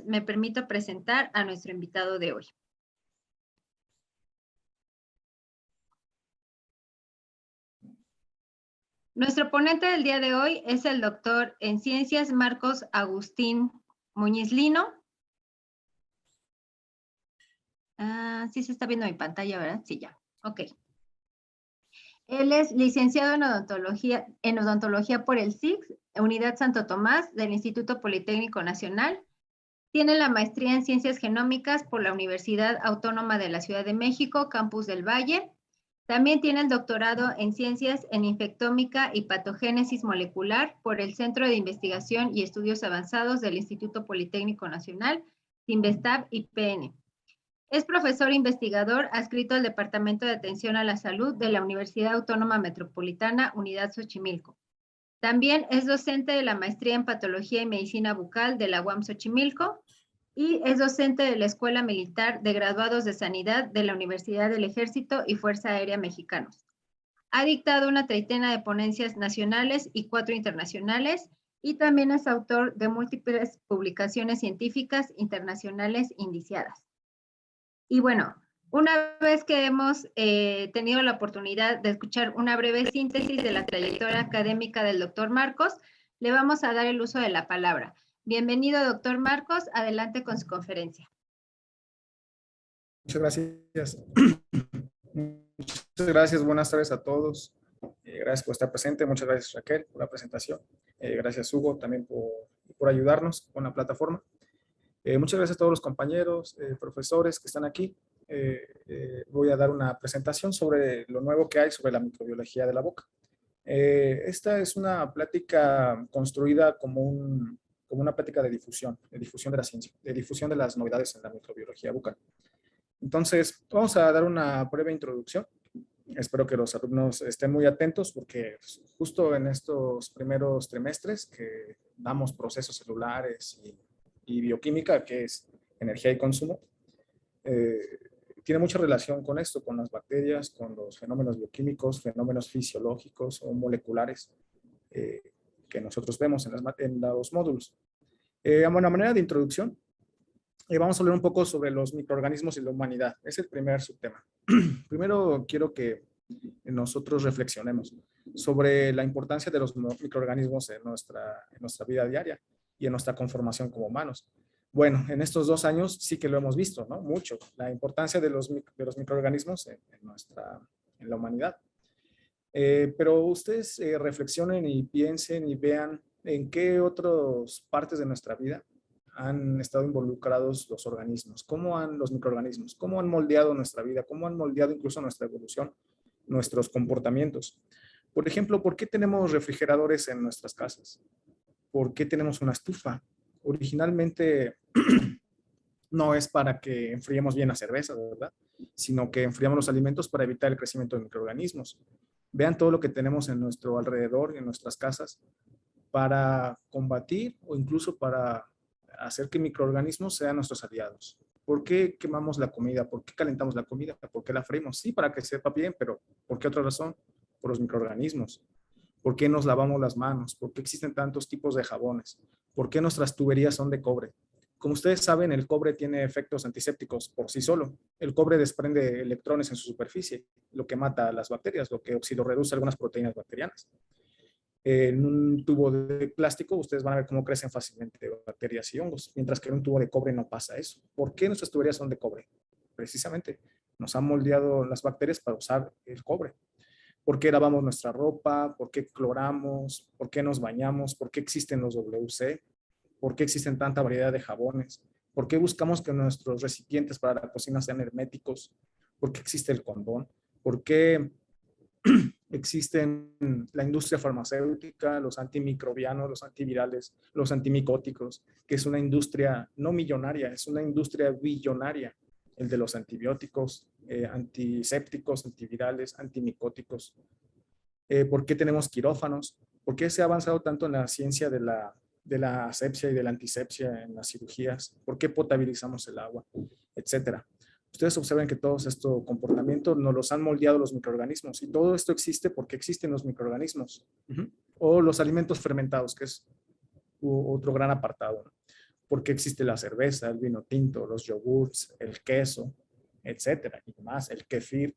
me permito presentar a nuestro invitado de hoy. Nuestro ponente del día de hoy es el doctor en Ciencias Marcos Agustín Muñiz Lino. Sí se está viendo mi pantalla, ¿verdad? Sí, ya. Ok. Él es licenciado en odontología por el CICS, Unidad Santo Tomás, del Instituto Politécnico Nacional. Tiene la maestría en Ciencias Genómicas por la Universidad Autónoma de la Ciudad de México, Campus del Valle. También tiene el doctorado en Ciencias en Infectómica y Patogénesis Molecular por el Centro de Investigación y Estudios Avanzados del Instituto Politécnico Nacional, CINVESTAB y PN. Es profesor investigador adscrito al Departamento de Atención a la Salud de la Universidad Autónoma Metropolitana, Unidad Xochimilco. También es docente de la maestría en Patología y Medicina Bucal de la UAM Xochimilco y es docente de la Escuela Militar de Graduados de Sanidad de la Universidad del Ejército y Fuerza Aérea Mexicanos. Ha dictado una treintena de ponencias nacionales y 4 internacionales y también es autor de múltiples publicaciones científicas internacionales indiciadas. Y bueno, una vez que hemos tenido la oportunidad de escuchar una breve síntesis de la trayectoria académica del doctor Marcos, le vamos a dar el uso de la palabra. Bienvenido, doctor Marcos. Adelante con su conferencia. Muchas gracias. Muchas gracias. Buenas tardes a todos. Gracias por estar presente. Muchas gracias, Raquel, por la presentación. Gracias, Hugo, también por ayudarnos con la plataforma. Muchas gracias a todos los compañeros, profesores que están aquí. Voy a dar una presentación sobre lo nuevo que hay sobre la microbiología de la boca. Esta es una plática construida como una plática de difusión de la ciencia, de difusión de las novedades en la microbiología bucal. Entonces, vamos a dar una breve introducción. Espero que los alumnos estén muy atentos porque justo en estos primeros trimestres que damos procesos celulares y bioquímica, que es energía y consumo, tiene mucha relación con esto, con las bacterias, con los fenómenos bioquímicos, fenómenos fisiológicos o moleculares que nosotros vemos en los módulos. A manera de introducción, vamos a hablar un poco sobre los microorganismos y la humanidad. Es el primer subtema. Primero quiero que nosotros reflexionemos sobre la importancia de los microorganismos en nuestra vida diaria y en nuestra conformación como humanos. Bueno, en estos 2 años sí que lo hemos visto, ¿no? Mucho, la importancia de los microorganismos en la humanidad. Pero ustedes reflexionen y piensen y vean en qué otras partes de nuestra vida han estado involucrados los organismos, los microorganismos, cómo han moldeado nuestra vida, cómo han moldeado incluso nuestra evolución, nuestros comportamientos. Por ejemplo, ¿por qué tenemos refrigeradores en nuestras casas? ¿Por qué tenemos una estufa? Originalmente no es para que enfriemos bien la cerveza, ¿verdad? Sino que enfriamos los alimentos para evitar el crecimiento de microorganismos. Vean todo lo que tenemos en nuestro alrededor, en nuestras casas, para combatir o incluso para hacer que microorganismos sean nuestros aliados. ¿Por qué quemamos la comida? ¿Por qué calentamos la comida? ¿Por qué la freímos? Sí, para que sepa bien, pero ¿por qué otra razón? Por los microorganismos. ¿Por qué nos lavamos las manos? ¿Por qué existen tantos tipos de jabones? ¿Por qué nuestras tuberías son de cobre? Como ustedes saben, el cobre tiene efectos antisépticos por sí solo. El cobre desprende electrones en su superficie, lo que mata a las bacterias, lo que oxidorreduce algunas proteínas bacterianas. En un tubo de plástico, ustedes van a ver cómo crecen fácilmente bacterias y hongos, mientras que en un tubo de cobre no pasa eso. ¿Por qué nuestras tuberías son de cobre? Precisamente, nos han moldeado las bacterias para usar el cobre. ¿Por qué lavamos nuestra ropa? ¿Por qué cloramos? ¿Por qué nos bañamos? ¿Por qué existen los WC? ¿Por qué existen tanta variedad de jabones? ¿Por qué buscamos que nuestros recipientes para la cocina sean herméticos? ¿Por qué existe el condón? ¿Por qué existen la industria farmacéutica, los antimicrobianos, los antivirales, los antimicóticos, que es una industria no millonaria, es una industria billonaria, el de los antibióticos, antisépticos, antivirales, antimicóticos? ¿Por qué tenemos quirófanos? ¿Por qué se ha avanzado tanto en la ciencia de la asepsia y de la antisepsia en las cirugías? ¿Por qué potabilizamos el agua? Etcétera. Ustedes observen que todos estos comportamientos nos los han moldeado los microorganismos y todo esto existe porque existen los microorganismos. O los alimentos fermentados, que es otro gran apartado. por qué existe la cerveza, el vino tinto, los yogurts, el queso, etcétera, y más, el kefir,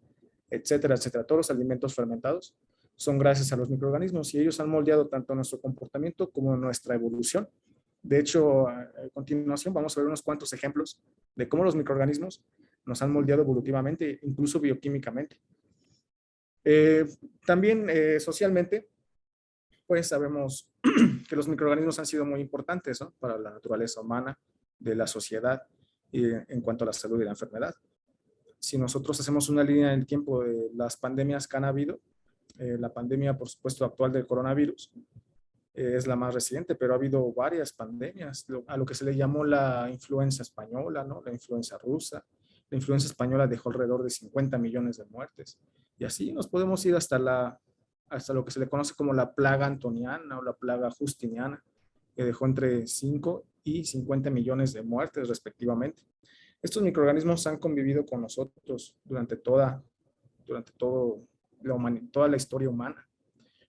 etcétera, etcétera. Todos los alimentos fermentados son gracias a los microorganismos y ellos han moldeado tanto nuestro comportamiento como nuestra evolución. De hecho, a continuación vamos a ver unos cuantos ejemplos de cómo los microorganismos nos han moldeado evolutivamente, incluso bioquímicamente. También socialmente, pues sabemos que los microorganismos han sido muy importantes, ¿no?, para la naturaleza humana, de la sociedad, en cuanto a la salud y la enfermedad. Si nosotros hacemos una línea en el tiempo de las pandemias que han habido, la pandemia, por supuesto, actual del coronavirus, es la más reciente, pero ha habido varias pandemias, a lo que se le llamó la influenza española, ¿no?, la influenza rusa. La influenza española dejó alrededor de 50 millones de muertes. Y así nos podemos ir hasta lo que se le conoce como la plaga antoniana o la plaga justiniana, que dejó entre 5 y 50 millones de muertes respectivamente. Estos microorganismos han convivido con nosotros durante toda la historia humana.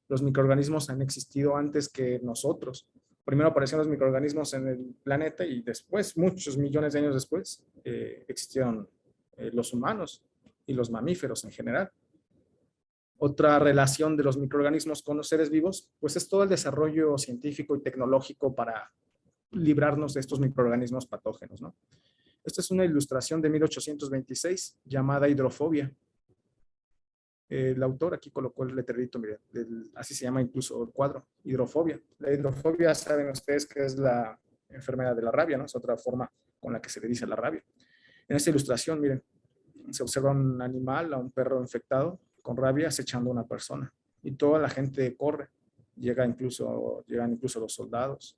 Los microorganismos han existido antes que nosotros. Primero aparecieron los microorganismos en el planeta y después, muchos millones de años después, existieron los humanos y los mamíferos en general. Otra relación de los microorganismos con los seres vivos, pues es todo el desarrollo científico y tecnológico para librarnos de estos microorganismos patógenos, ¿no? Esta es una ilustración de 1826 llamada Hidrofobia. El autor aquí colocó el letrerito, miren, así se llama incluso el cuadro, hidrofobia. La hidrofobia, saben ustedes que es la enfermedad de la rabia, ¿no? Es otra forma con la que se le dice la rabia. En esta ilustración, miren, se observa un animal, a un perro infectado con rabia acechando a una persona y toda la gente corre, llegan incluso los soldados,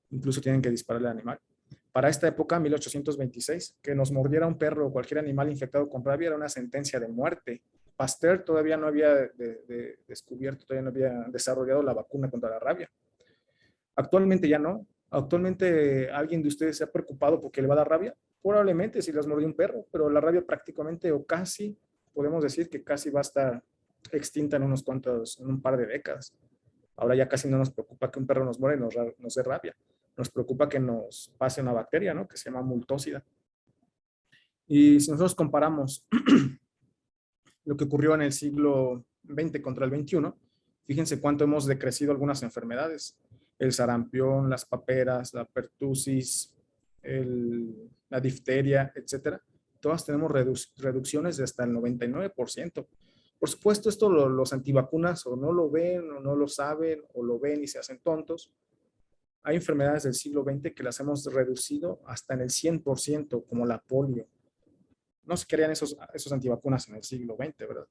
incluso tienen que dispararle al animal. Para esta época, 1826, que nos mordiera un perro o cualquier animal infectado con rabia era una sentencia de muerte. Pasteur todavía no había descubierto, todavía no había desarrollado la vacuna contra la rabia. Actualmente ya no. Actualmente, ¿alguien de ustedes se ha preocupado porque le va a dar rabia? Probablemente si les mordió un perro, pero la rabia prácticamente o casi, podemos decir que casi va a estar extinta en un par de décadas. Ahora ya casi no nos preocupa que un perro nos muera y nos dé rabia. Nos preocupa que nos pase una bacteria, ¿no?, que se llama multósida. Y si nosotros comparamos lo que ocurrió en el siglo XX contra el XXI, fíjense cuánto hemos decrecido algunas enfermedades. El sarampión, las paperas, la pertusis, la difteria, etcétera. Todas tenemos reducciones de hasta el 99%. Por supuesto, esto los antivacunas o no lo ven o no lo saben o lo ven y se hacen tontos. Hay enfermedades del siglo XX que las hemos reducido hasta en el 100%, como la polio. No se querían esos antivacunas en el siglo XX, ¿verdad?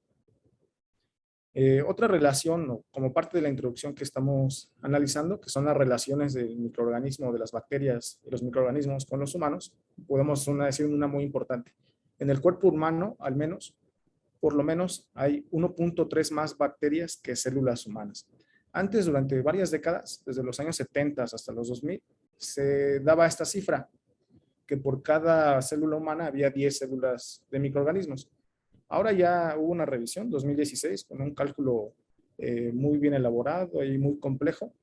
Otra relación, como parte de la introducción que estamos analizando, que son las relaciones del microorganismo, de las bacterias y los microorganismos con los humanos, podemos decir una muy importante. En el cuerpo humano, al menos, por lo menos, hay 1.3 más bacterias que células humanas. Antes, durante varias décadas, desde los años 70 hasta los 2000, se daba esta cifra, que por cada célula humana había 10 células de microorganismos. Ahora ya hubo una revisión, 2016, con un cálculo muy bien elaborado y muy complejo,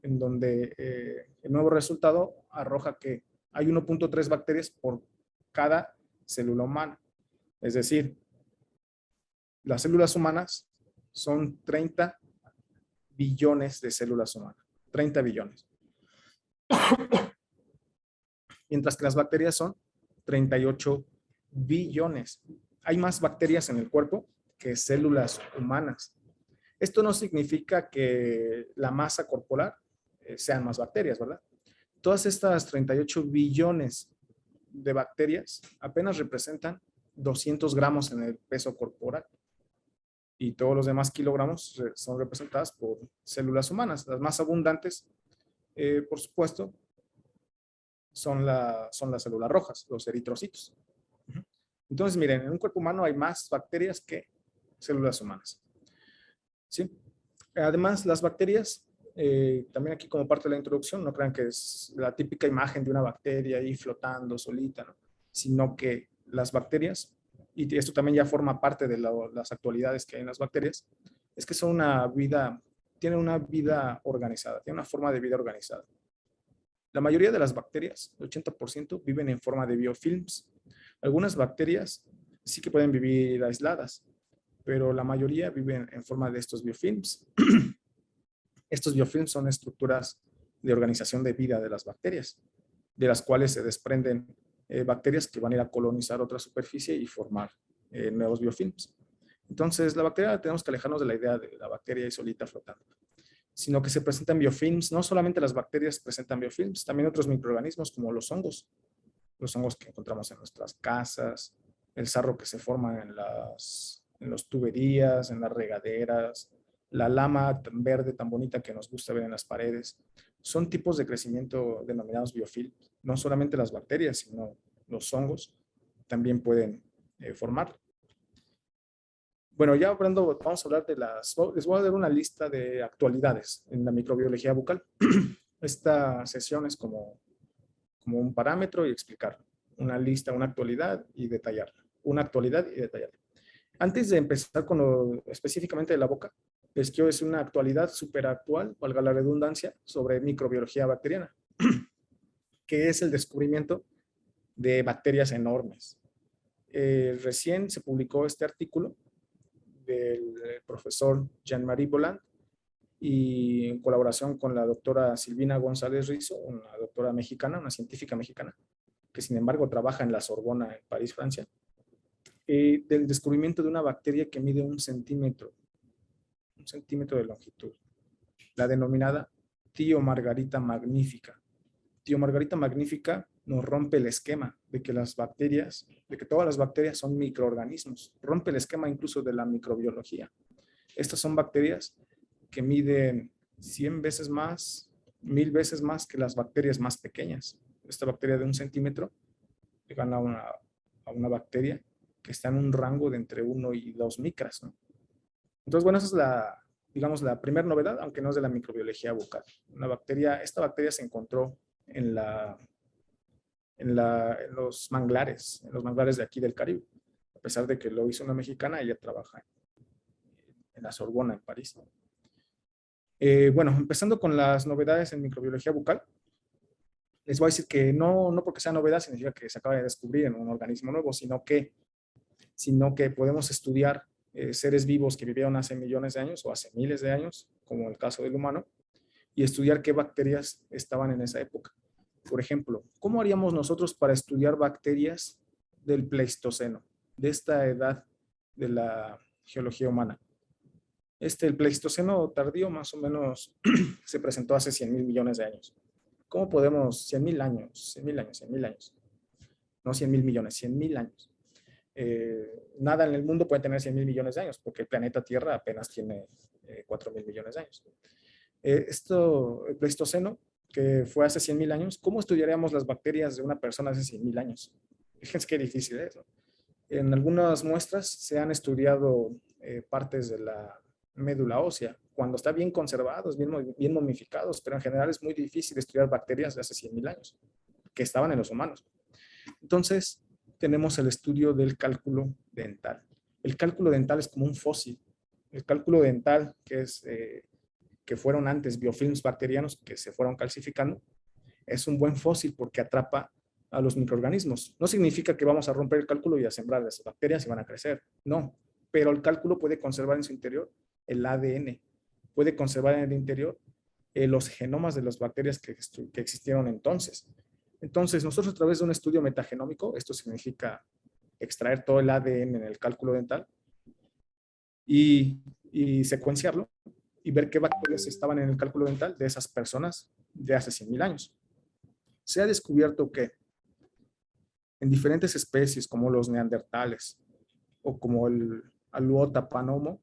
en donde el nuevo resultado arroja que hay 1.3 bacterias por cada célula humana. Es decir, las células humanas son 30 billones de células humanas. 30 billones. Mientras que las bacterias son 38 billones. Hay más bacterias en el cuerpo que células humanas. Esto no significa que la masa corporal sean más bacterias, ¿verdad? Todas estas 38 billones de bacterias apenas representan 200 gramos en el peso corporal. Y todos los demás kilogramos son representadas por células humanas. Las más abundantes, por supuesto, son las células rojas, los eritrocitos. Entonces, miren, en un cuerpo humano hay más bacterias que células humanas. ¿Sí? Además, las bacterias, también aquí como parte de la introducción, no crean que es la típica imagen de una bacteria ahí flotando solita, ¿no?, sino que las bacterias, y esto también ya forma parte de las actualidades que hay en las bacterias, es que tienen una vida organizada, tienen una forma de vida organizada. La mayoría de las bacterias, el 80%, viven en forma de biofilms. Algunas bacterias sí que pueden vivir aisladas, pero la mayoría viven en forma de estos biofilms. Estos biofilms son estructuras de organización de vida de las bacterias, de las cuales se desprenden bacterias que van a ir a colonizar otra superficie y formar nuevos biofilms. Entonces, la bacteria, tenemos que alejarnos de la idea de la bacteria ahí solita flotando, sino que se presentan biofilms. No solamente las bacterias presentan biofilms, también otros microorganismos como los hongos que encontramos en nuestras casas, el sarro que se forma en las tuberías, en las regaderas, la lama tan verde, tan bonita que nos gusta ver en las paredes. Son tipos de crecimiento denominados biofilms. No solamente las bacterias, sino los hongos también pueden formar. Bueno, ya hablando, vamos a hablar de les voy a dar una lista de actualidades en la microbiología bucal. Esta sesión es como un parámetro y explicar una lista, una actualidad y detallarla. Una actualidad y detallarla. Antes de empezar con lo específicamente de la boca, les quiero decir una actualidad súper actual, valga la redundancia, sobre microbiología bacteriana, que es el descubrimiento de bacterias enormes. Recién se publicó este artículo del profesor Jean-Marie Bolland y en colaboración con la doctora Silvina González Rizo, una doctora mexicana, una científica mexicana, que sin embargo trabaja en la Sorbona en París, Francia, del descubrimiento de una bacteria que mide 1 centímetro de longitud, la denominada Tío Margarita magnífica. Tío Margarita magnífica nos rompe el esquema de que todas las bacterias son microorganismos, rompe el esquema incluso de la microbiología. Estas son bacterias que miden 100 veces más, 1000 veces más que las bacterias más pequeñas. Esta bacteria de 1 centímetro le gana a una bacteria que está en un rango de entre 1 y 2 micras, ¿no? Entonces, bueno, esa es digamos, la primera novedad, aunque no es de la microbiología bucal. Esta bacteria se encontró en los manglares de aquí del Caribe. A pesar de que lo hizo una mexicana, ella trabaja en la Sorbona, en París. Bueno, empezando con las novedades en microbiología bucal, les voy a decir que no porque sea novedad significa que se acaba de descubrir en un organismo nuevo, sino que podemos estudiar seres vivos que vivieron hace millones de años o hace miles de años, como el caso del humano, y estudiar qué bacterias estaban en esa época. Por ejemplo, ¿cómo haríamos nosotros para estudiar bacterias del Pleistoceno, de esta edad de la geología humana? El Pleistoceno tardío más o menos se presentó hace 100,000 millones de años. ¿Cómo podemos, 100,000 años, no 100,000 millones, 100,000 años? Nada en el mundo puede tener 100,000 millones de años, porque el planeta Tierra apenas tiene 4,000 millones de años. El Pleistoceno, que fue hace 100,000 años, ¿cómo estudiaríamos las bacterias de una persona hace 100,000 años? Fíjense qué difícil es, ¿no? En algunas muestras se han estudiado partes de la médula ósea, cuando está bien conservados, bien momificados, pero en general es muy difícil estudiar bacterias de hace 100,000 años, que estaban en los humanos. Entonces, tenemos el estudio del cálculo dental. El cálculo dental es como un fósil. El cálculo dental, que fueron antes biofilms bacterianos que se fueron calcificando, es un buen fósil porque atrapa a los microorganismos. No significa que vamos a romper el cálculo y a sembrar las bacterias y van a crecer. No, pero el cálculo puede conservar en su interior el ADN, puede conservar en el interior los genomas de las bacterias que existieron entonces. Entonces, nosotros a través de un estudio metagenómico, esto significa extraer todo el ADN en el cálculo dental y secuenciarlo y ver qué bacterias estaban en el cálculo dental de esas personas de hace 100,000 años. Se ha descubierto que en diferentes especies como los neandertales o como el Aluota-Panomo,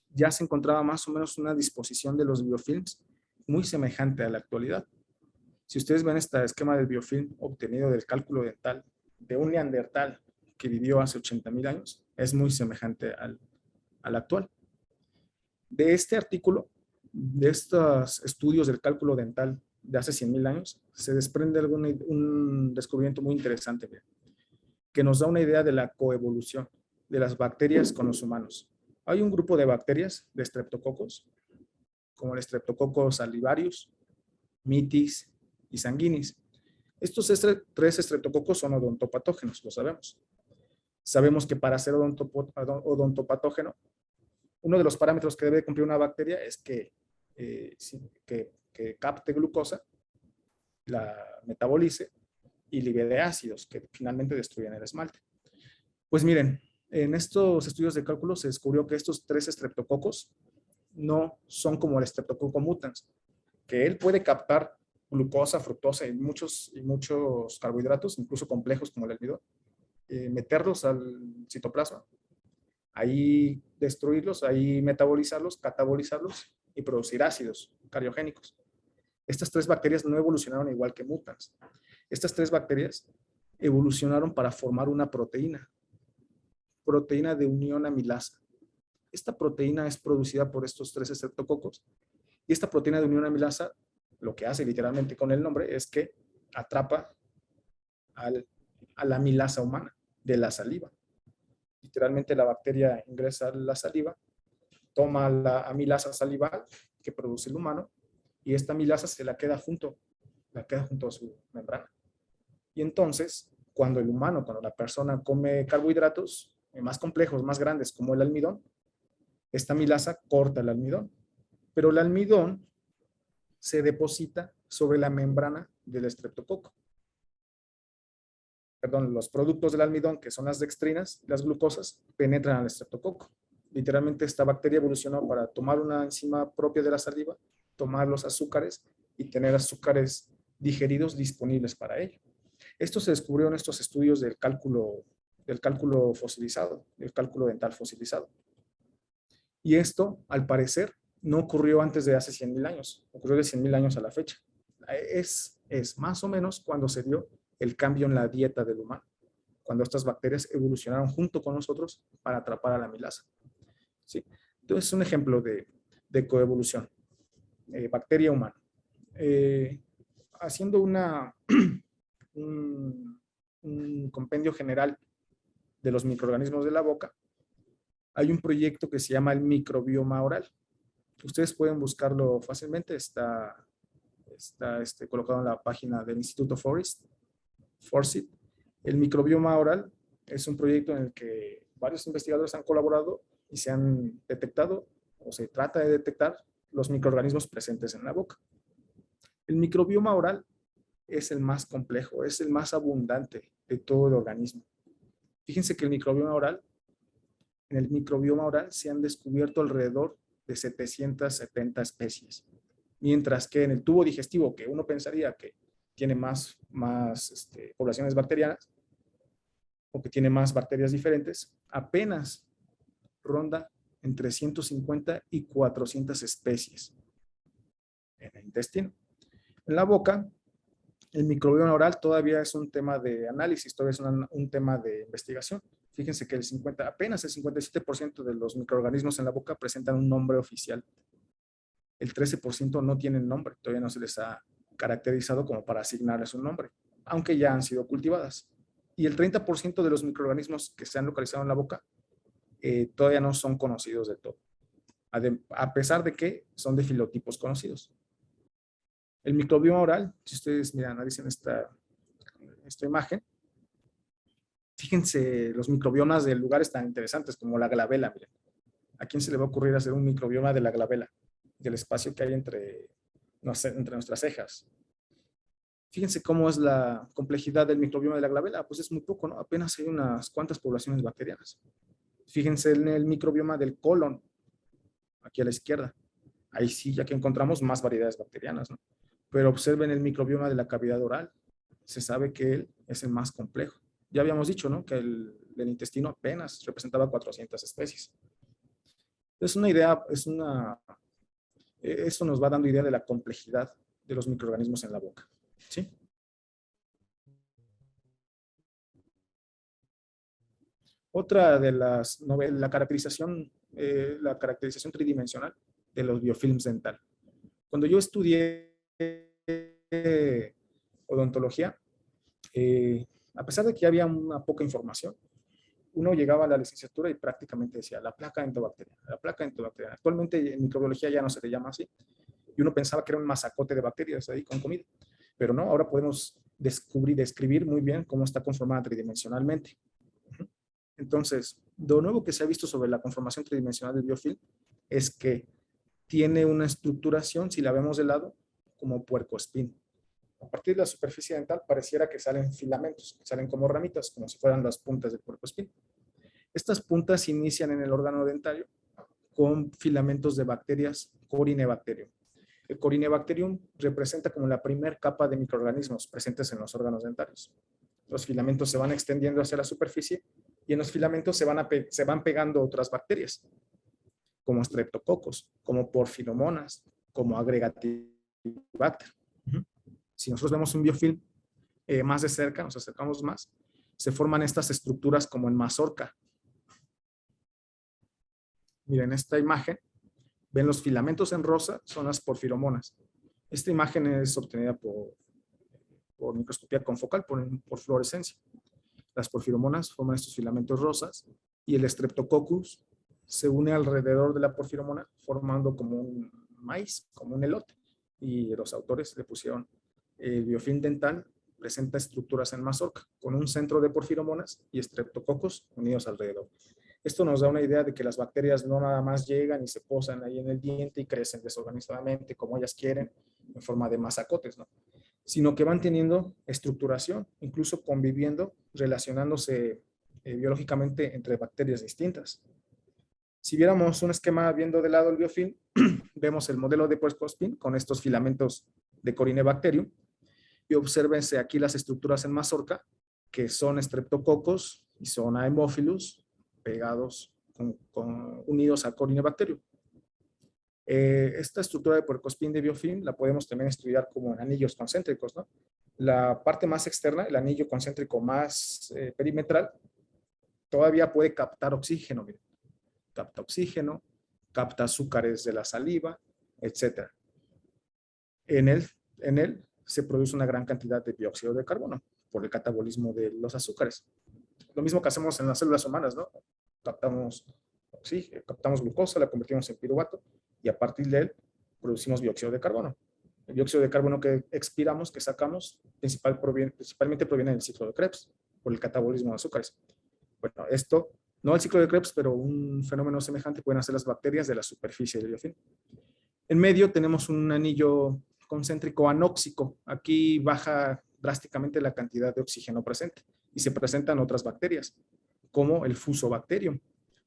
ya se encontraba más o menos una disposición de los biofilms muy semejante a la actualidad. Si ustedes ven este esquema del biofilm obtenido del cálculo dental de un neandertal que vivió hace 80,000 años, es muy semejante al actual. De este artículo, de estos estudios del cálculo dental de hace 100,000 años, se desprende un descubrimiento muy interesante, que nos da una idea de la coevolución de las bacterias con los humanos. Hay un grupo de bacterias, de streptococos, como el Streptococcus salivarius, mitis y sanguinis. Estos tres estreptococos son odontopatógenos, lo sabemos. Sabemos que para ser odontopatógeno, uno de los parámetros que debe cumplir una bacteria es que capte glucosa, la metabolice y libere ácidos que finalmente destruyen el esmalte. Pues miren, en estos estudios de cálculo se descubrió que estos tres estreptococos no son como el Streptococcus mutans, que él puede captar glucosa, fructosa y muchos carbohidratos, incluso complejos como el almidón, meterlos al citoplasma, ahí destruirlos, ahí metabolizarlos, catabolizarlos y producir ácidos cariogénicos. Estas tres bacterias no evolucionaron igual que mutans. Estas tres bacterias evolucionaron para formar una proteína de unión amilasa. Esta proteína es producida por estos tres estreptococos y esta proteína de unión amilasa lo que hace literalmente con el nombre es que atrapa a la amilasa humana de la saliva. Literalmente la bacteria ingresa a la saliva, toma la amilasa salival que produce el humano y esta amilasa se la queda junto a su membrana. Y entonces, cuando la persona come carbohidratos más complejos, más grandes, como el almidón, esta amilasa corta el almidón, pero el almidón se deposita sobre la membrana del estreptococo. Perdón, los productos del almidón, que son las dextrinas, las glucosas, penetran al estreptococo. Literalmente esta bacteria evolucionó para tomar una enzima propia de la saliva, tomar los azúcares y tener azúcares digeridos disponibles para ello. Esto se descubrió en estos estudios del cálculo fosilizado, del cálculo dental fosilizado. Y esto, al parecer, no ocurrió antes de hace 100.000 años, ocurrió de 100.000 años a la fecha. Es más o menos cuando se dio el cambio en la dieta del humano, cuando estas bacterias evolucionaron junto con nosotros para atrapar a la amilasa. ¿Sí? Entonces, es un ejemplo de coevolución, bacteria humana. Haciendo un compendio general de los microorganismos de la boca, hay un proyecto que se llama el microbioma oral. Ustedes pueden buscarlo fácilmente, está colocado en la página del Instituto Forsyth. El microbioma oral es un proyecto en el que varios investigadores han colaborado y se han detectado, o se trata de detectar, los microorganismos presentes en la boca. El microbioma oral es el más complejo, es el más abundante de todo el organismo. Fíjense que en el microbioma oral se han descubierto alrededor de 770 especies, mientras que en el tubo digestivo, que uno pensaría que tiene más poblaciones bacterianas, o que tiene más bacterias diferentes, apenas ronda entre 150 y 400 especies en el intestino. En la boca, el microbioma oral todavía es un tema de análisis, todavía es un tema de investigación. Fíjense que apenas el 57% de los microorganismos en la boca presentan un nombre oficial. El 13% no tienen nombre, todavía no se les ha caracterizado como para asignarles un nombre, aunque ya han sido cultivadas. Y el 30% de los microorganismos que se han localizado en la boca todavía no son conocidos del todo, a pesar de que son de filotipos conocidos. El microbioma oral, si ustedes analicen esta imagen, fíjense los microbiomas de lugares tan interesantes como la glabela. Miren. ¿A quién se le va a ocurrir hacer un microbioma de la glabela? Del espacio que hay entre nuestras cejas. Fíjense cómo es la complejidad del microbioma de la glabela. Pues es muy poco, ¿no? Apenas hay unas cuantas poblaciones bacterianas. Fíjense en el microbioma del colon, aquí a la izquierda. Ahí sí, ya que encontramos más variedades bacterianas, ¿no? Pero observen el microbioma de la cavidad oral. Se sabe que él es el más complejo. Ya habíamos dicho, ¿no? Que el intestino apenas representaba 400 especies. Es una idea, eso nos va dando idea de la complejidad de los microorganismos en la boca. ¿Sí? Otra de la caracterización tridimensional de los biofilms dental. Cuando yo estudié odontología, a pesar de que había una poca información, uno llegaba a la licenciatura y prácticamente decía la placa entobacteriana, la placa entobacteriana. Actualmente en microbiología ya no se le llama así. Y uno pensaba que era un masacote de bacterias ahí con comida. Pero no, ahora podemos describir muy bien cómo está conformada tridimensionalmente. Entonces, lo nuevo que se ha visto sobre la conformación tridimensional del biofilm es que tiene una estructuración, si la vemos de lado, como puercoespín. A partir de la superficie dental pareciera que salen filamentos, que salen como ramitas, como si fueran las puntas del puercoespín. Estas puntas inician en el órgano dentario con filamentos de bacterias Corynebacterium. El Corynebacterium representa como la primera capa de microorganismos presentes en los órganos dentarios. Los filamentos se van extendiendo hacia la superficie y en los filamentos se van pegando otras bacterias, como Streptococcus, como Porphyromonas, como Aggregatibacter. Si nosotros vemos un biofilm más de cerca, nos acercamos más, se forman estas estructuras como en mazorca. Miren esta imagen, ven los filamentos en rosa, son las porfiromonas. Esta imagen es obtenida por microscopía confocal, por fluorescencia. Las porfiromonas forman estos filamentos rosas y el Streptococcus se une alrededor de la porfiromona formando como un maíz, como un elote. Y los autores le pusieron el biofilm dental presenta estructuras en mazorca con un centro de porfiromonas y Streptococcus unidos alrededor. Esto nos da una idea de que las bacterias no nada más llegan y se posan ahí en el diente y crecen desorganizadamente como ellas quieren, en forma de masacotes, ¿no? Sino que van teniendo estructuración, incluso conviviendo, relacionándose biológicamente entre bacterias distintas. Si viéramos un esquema viendo de lado el biofilm, vemos el modelo de puercoespín con estos filamentos de Corynebacterium y obsérvense aquí las estructuras en mazorca que son Streptococcus y son Haemophilus pegados, unidos a Corynebacterium. Esta estructura de puercoespín de biofilm la podemos también estudiar como en anillos concéntricos, ¿no? La parte más externa, el anillo concéntrico más perimetral, todavía puede captar oxígeno. Miren. Capta oxígeno, capta azúcares de la saliva, etc. En él se produce una gran cantidad de dióxido de carbono por el catabolismo de los azúcares. Lo mismo que hacemos en las células humanas, ¿no? Captamos oxígeno, captamos glucosa, la convertimos en piruvato y a partir de él producimos dióxido de carbono. El dióxido de carbono que expiramos, que sacamos, principalmente proviene del ciclo de Krebs por el catabolismo de azúcares. Bueno, esto, no el ciclo de Krebs, pero un fenómeno semejante pueden hacer las bacterias de la superficie del biofilm. En medio tenemos un anillo concéntrico anóxico. Aquí baja drásticamente la cantidad de oxígeno presente y se presentan otras bacterias, como el Fusobacterium.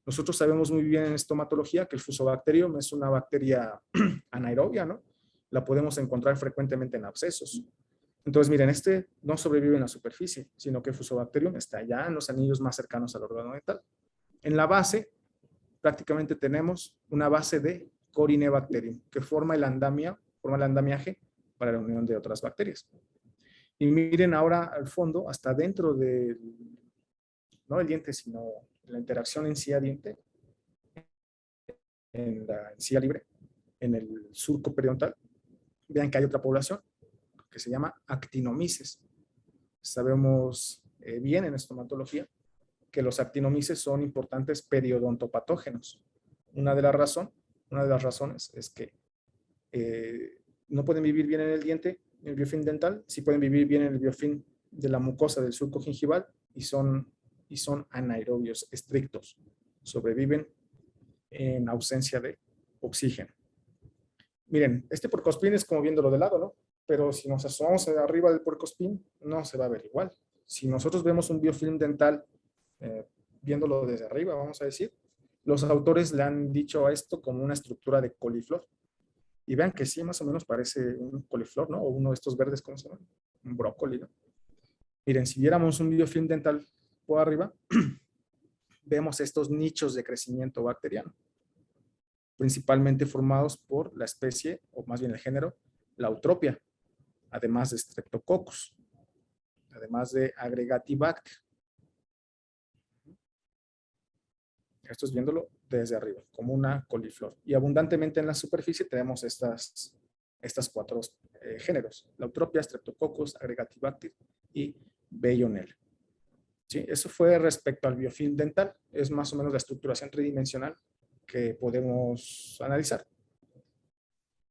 Nosotros sabemos muy bien en estomatología que el Fusobacterium es una bacteria anaerobia, ¿no? La podemos encontrar frecuentemente en abscesos. Entonces, miren, este no sobrevive en la superficie, sino que el Fusobacterium está ya en los anillos más cercanos al órgano dental. En la base, prácticamente tenemos una base de Corynebacterium, que forma el andamiaje para la unión de otras bacterias. Y miren ahora al fondo, hasta dentro del, no el diente, sino la interacción encía-diente, en la encía libre, en el surco periodontal, vean que hay otra población que se llama actinomices. Sabemos bien en estomatología que los actinomices son importantes periodontopatógenos. Una de las razones es que no pueden vivir bien en el diente, en el biofilm dental, sí pueden vivir bien en el biofilm de la mucosa del surco gingival y son anaerobios estrictos. Sobreviven en ausencia de oxígeno. Miren, este puercoespín es como viéndolo de lado, ¿no? Pero si nos asomamos arriba del puercoespín, no se va a ver igual. Si nosotros vemos un biofilm dental viéndolo desde arriba, vamos a decir, los autores le han dicho a esto como una estructura de coliflor. Y vean que sí, más o menos parece un coliflor, ¿no? O uno de estos verdes, ¿cómo se llama? Un brócoli, ¿no? Miren, si viéramos un biofilm dental por arriba, vemos estos nichos de crecimiento bacteriano, principalmente formados por la especie, o más bien el género, la Eutropia, además de Streptococcus, además de Aggregatibacter. Esto es viéndolo desde arriba, como una coliflor. Y abundantemente en la superficie tenemos estas cuatro géneros. La Eutropia, Streptococcus, Aggregatibacter y Bellonella. ¿Sí? Eso fue respecto al biofilm dental. Es más o menos la estructuración tridimensional que podemos analizar.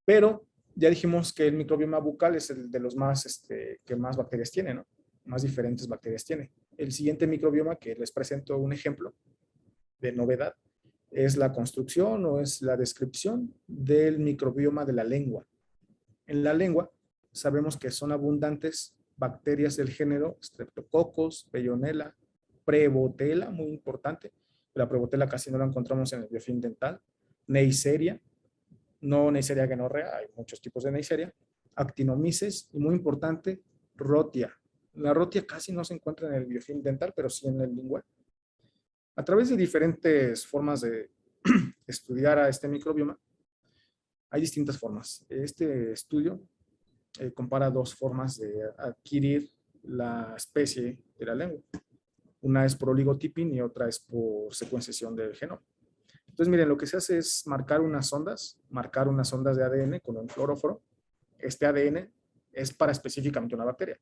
Pero Ya dijimos que el microbioma bucal es el de los más, que más bacterias tiene, ¿no? Más diferentes bacterias tiene. El siguiente microbioma, que les presento un ejemplo de novedad, es la construcción o es la descripción del microbioma de la lengua. En la lengua sabemos que son abundantes bacterias del género Streptococcus, Bellonella, Prevotella, muy importante. La Prevotella casi no la encontramos en el biofilm dental. Neisseria, no Neisseria gonorrea, hay muchos tipos de Neisseria. Actinomyces y muy importante, Rotia. La Rotia casi no se encuentra en el biofilm dental, pero sí en el lingual. A través de diferentes formas de estudiar a este microbioma, hay distintas formas. Este estudio compara dos formas de adquirir la especie de la lengua. Una es por oligotiping y otra es por secuenciación del genoma. Entonces, miren, lo que se hace es marcar unas ondas de ADN con un fluoróforo. Este ADN es para específicamente una bacteria.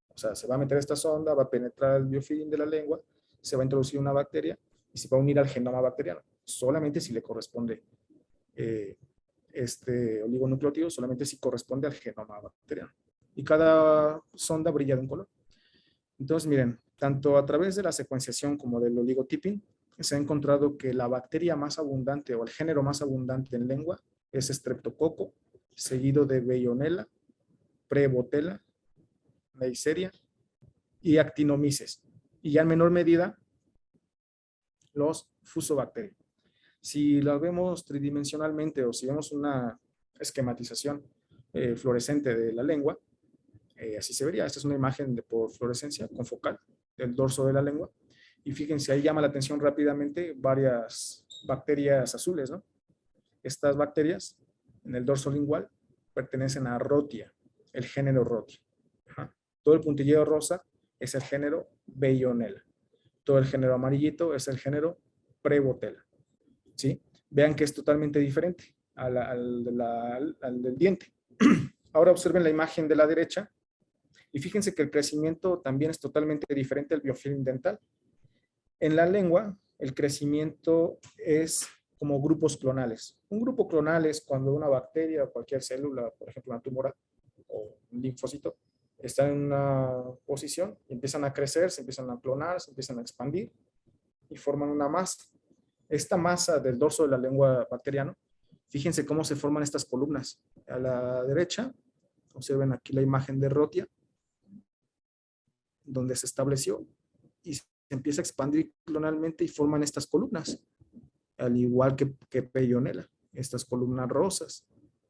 O sea, se va a meter esta sonda, va a penetrar el biofilm de la lengua, se va a introducir una bacteria y se va a unir al genoma bacteriano. Solamente si le corresponde este oligonucleótido, solamente si corresponde al genoma bacteriano. Y cada sonda brilla de un color. Entonces, miren, tanto a través de la secuenciación como del oligotiping, se ha encontrado que la bacteria más abundante o el género más abundante en lengua es Streptococcus, seguido de Bellonella, Prevotella, Neisseria y Actinomyces. Y ya en menor medida, los Fusobacterium. Si lo vemos tridimensionalmente o si vemos una esquematización fluorescente de la lengua, así se vería. Esta es una imagen por fluorescencia con focal del dorso de la lengua. Y fíjense, ahí llama la atención rápidamente varias bacterias azules, ¿no? Estas bacterias en el dorso lingual pertenecen a Rotia, el género Rotia. Ajá. Todo el puntilleo rosa es el género Bellonella. Todo el género amarillito es el género Prevotella. ¿Sí? Vean que es totalmente diferente al del diente. Ahora observen la imagen de la derecha y fíjense que el crecimiento también es totalmente diferente al biofilm dental. En la lengua, el crecimiento es como grupos clonales. Un grupo clonal es cuando una bacteria o cualquier célula, por ejemplo una tumoral o un linfocito, está en una posición y empiezan a crecer, se empiezan a clonar, se empiezan a expandir y forman una masa. Esta masa del dorso de la lengua bacteriana, fíjense cómo se forman estas columnas. A la derecha, observen aquí la imagen de Rotia, donde se estableció y se empieza a expandir clonalmente y forman estas columnas, al igual que Bellonella, estas columnas rosas,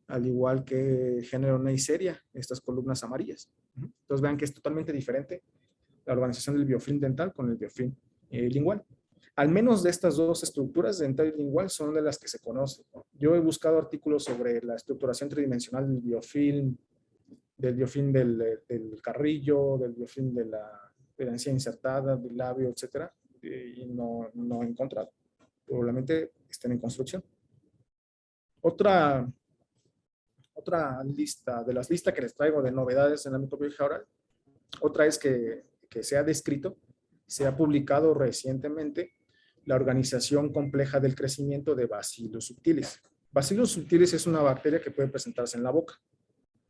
al igual que género Neisseria, estas columnas amarillas. Entonces vean que es totalmente diferente la organización del biofilm dental con el biofilm lingual. Al menos de estas dos estructuras, dental y lingual, son de las que se conocen. Yo he buscado artículos sobre la estructuración tridimensional del biofilm del carrillo, del biofilm de la encía insertada, del labio, etcétera, y no he encontrado. Probablemente estén en construcción. Otra lista, de las listas que les traigo de novedades en la microbiología oral, otra es que se ha descrito, se ha publicado recientemente la organización compleja del crecimiento de Bacillus subtilis. Bacillus subtilis es una bacteria que puede presentarse en la boca.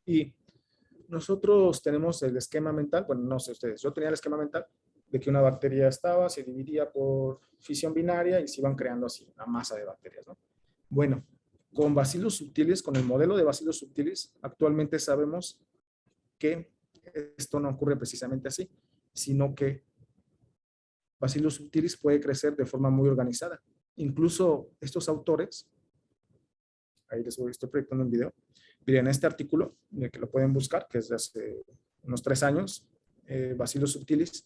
Y nosotros tenemos el esquema mental, bueno, no sé ustedes, yo tenía el esquema mental de que una bacteria se dividía por fisión binaria y se iban creando así una masa de bacterias, ¿no? Bueno, con Bacillus subtilis, con el modelo de Bacillus subtilis, actualmente sabemos que esto no ocurre precisamente así, sino que Bacillus subtilis puede crecer de forma muy organizada. Incluso estos autores, ahí estoy proyectando un video, miren este artículo, que lo pueden buscar, que es de hace unos 3 años, Bacillus subtilis,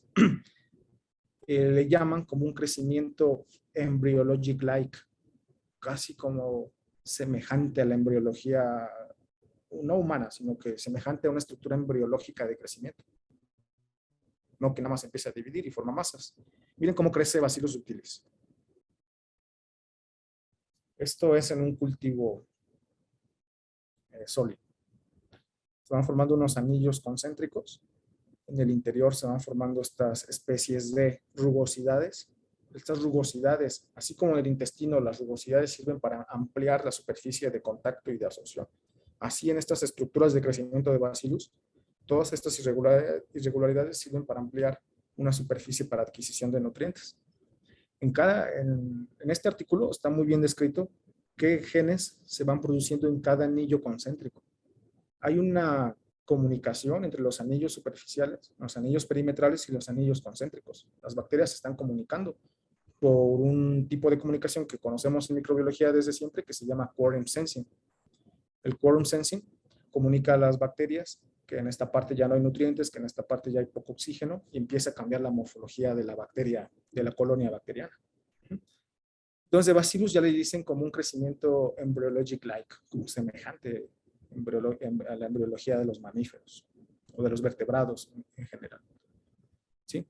le llaman como un crecimiento embryologic-like, casi como semejante a la embriología, no humana, sino que semejante a una estructura embriológica de crecimiento. No que nada más empieza a dividir y forma masas. Miren cómo crece Bacillus subtilis. Esto es en un cultivo sólido. Se van formando unos anillos concéntricos. En el interior se van formando estas especies de rugosidades. Estas rugosidades, así como en el intestino, las rugosidades sirven para ampliar la superficie de contacto y de absorción. Así, en estas estructuras de crecimiento de Bacillus, todas estas irregularidades sirven para ampliar una superficie para adquisición de nutrientes. En este artículo está muy bien descrito qué genes se van produciendo en cada anillo concéntrico. Hay una comunicación entre los anillos superficiales, los anillos perimetrales y los anillos concéntricos. Las bacterias se están comunicando por un tipo de comunicación que conocemos en microbiología desde siempre, que se llama quorum sensing. El quorum sensing comunica a las bacterias que en esta parte ya no hay nutrientes, que en esta parte ya hay poco oxígeno, y empieza a cambiar la morfología de la bacteria, de la colonia bacteriana. Entonces, de Bacillus ya le dicen como un crecimiento embryologic-like, como semejante a la embriología de los mamíferos o de los vertebrados en general. ¿Sí?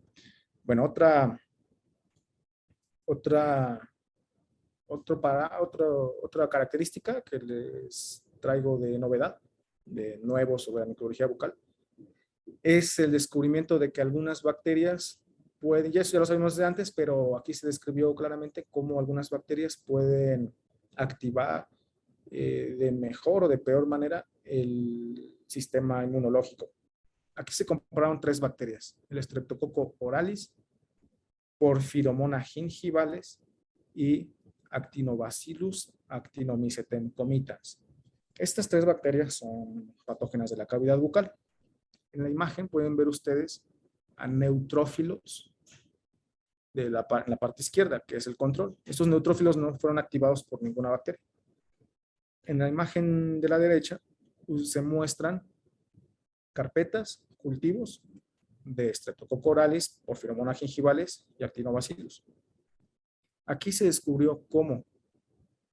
Bueno, otra característica que les traigo de novedad, de nuevo sobre la microbiología bucal, es el descubrimiento de que algunas bacterias pueden, ya eso ya lo sabemos de antes, pero aquí se describió claramente cómo algunas bacterias pueden activar de mejor o de peor manera el sistema inmunológico. Aquí se compararon 3 bacterias, el Streptococcus oralis, Porphyromonas gingivales y Actinobacillus actinomycetem comitans. Estas 3 bacterias son patógenas de la cavidad bucal. En la imagen pueden ver ustedes a neutrófilos en la parte izquierda, que es el control. Estos neutrófilos no fueron activados por ninguna bacteria. En la imagen de la derecha se muestran carpetas, cultivos de Streptococcus oralis, Porphyromonas gingivales y Actinobacillus. Aquí se descubrió cómo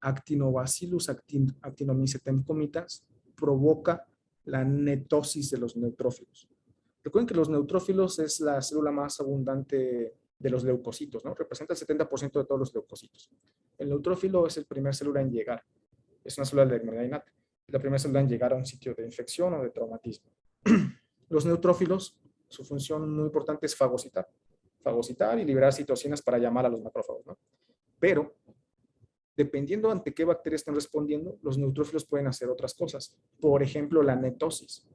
Actinobacillus actinomycetem comitans provoca la netosis de los neutrófilos. Recuerden que los neutrófilos es la célula más abundante de los leucocitos, ¿no? Representa el 70% de todos los leucocitos. El neutrófilo es el primer célula en llegar. Es una célula de inmunidad innata. Es la primera célula en llegar a un sitio de infección o de traumatismo. Los neutrófilos, su función muy importante es fagocitar. Fagocitar y liberar citocinas para llamar a los macrófagos, ¿no? Pero, dependiendo ante qué bacterias están respondiendo, los neutrófilos pueden hacer otras cosas. Por ejemplo, la netosis.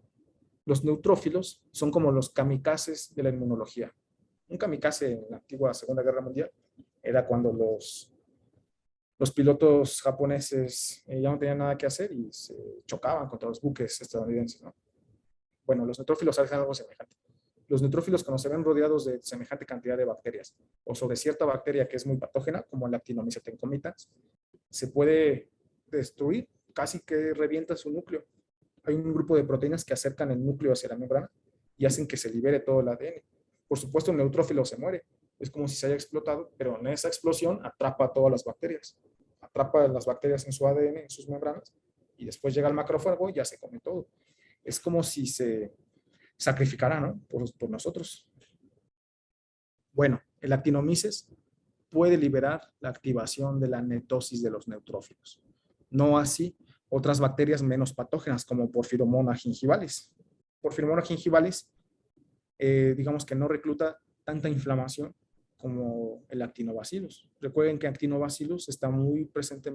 Los neutrófilos son como los kamikazes de la inmunología. Un kamikaze en la antigua Segunda Guerra Mundial era cuando los pilotos japoneses ya no tenían nada que hacer y se chocaban contra los buques estadounidenses, ¿no? Bueno, los neutrófilos hacen algo semejante. Los neutrófilos, cuando se ven rodeados de semejante cantidad de bacterias o sobre cierta bacteria que es muy patógena, como el Actinomycetem comitans, se puede destruir, casi que revienta su núcleo. Hay un grupo de proteínas que acercan el núcleo hacia la membrana y hacen que se libere todo el ADN. Por supuesto, un neutrófilo se muere. Es como si se haya explotado, pero en esa explosión atrapa a todas las bacterias. Atrapa a las bacterias en su ADN, en sus membranas, y después llega el macrófago y ya se come todo. Es como si se sacrificara, ¿no? por nosotros. Bueno, el actinomyces puede liberar la activación de la netosis de los neutrófilos. No así otras bacterias menos patógenas, como Porphyromonas gingivalis. Porphyromonas gingivalis, digamos que no recluta tanta inflamación como el Actinobacillus. Recuerden que Actinobacillus está muy presente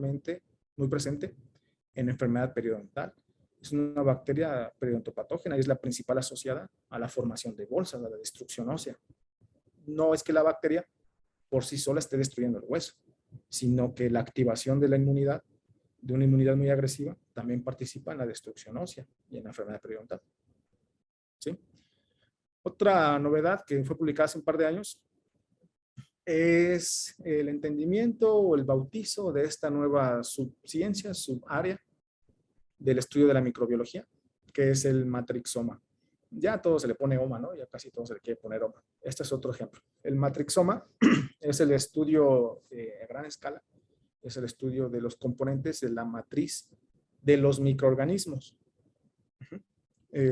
en enfermedad periodontal. Es una bacteria periodontopatógena y es la principal asociada a la formación de bolsas, a la destrucción ósea. No es que la bacteria por sí sola esté destruyendo el hueso, sino que la activación de la inmunidad, de una inmunidad muy agresiva, también participa en la destrucción ósea y en la enfermedad periodontal. ¿Sí? Otra novedad que fue publicada hace un par de años es el entendimiento o el bautizo de esta nueva subciencia, subárea del estudio de la microbiología, que es el matrixoma. Ya a todo se le pone oma, ¿no? Ya casi todo se le quiere poner oma. Este es otro ejemplo. El matrixoma es el estudio a gran escala, es el estudio de los componentes de la matriz de los microorganismos.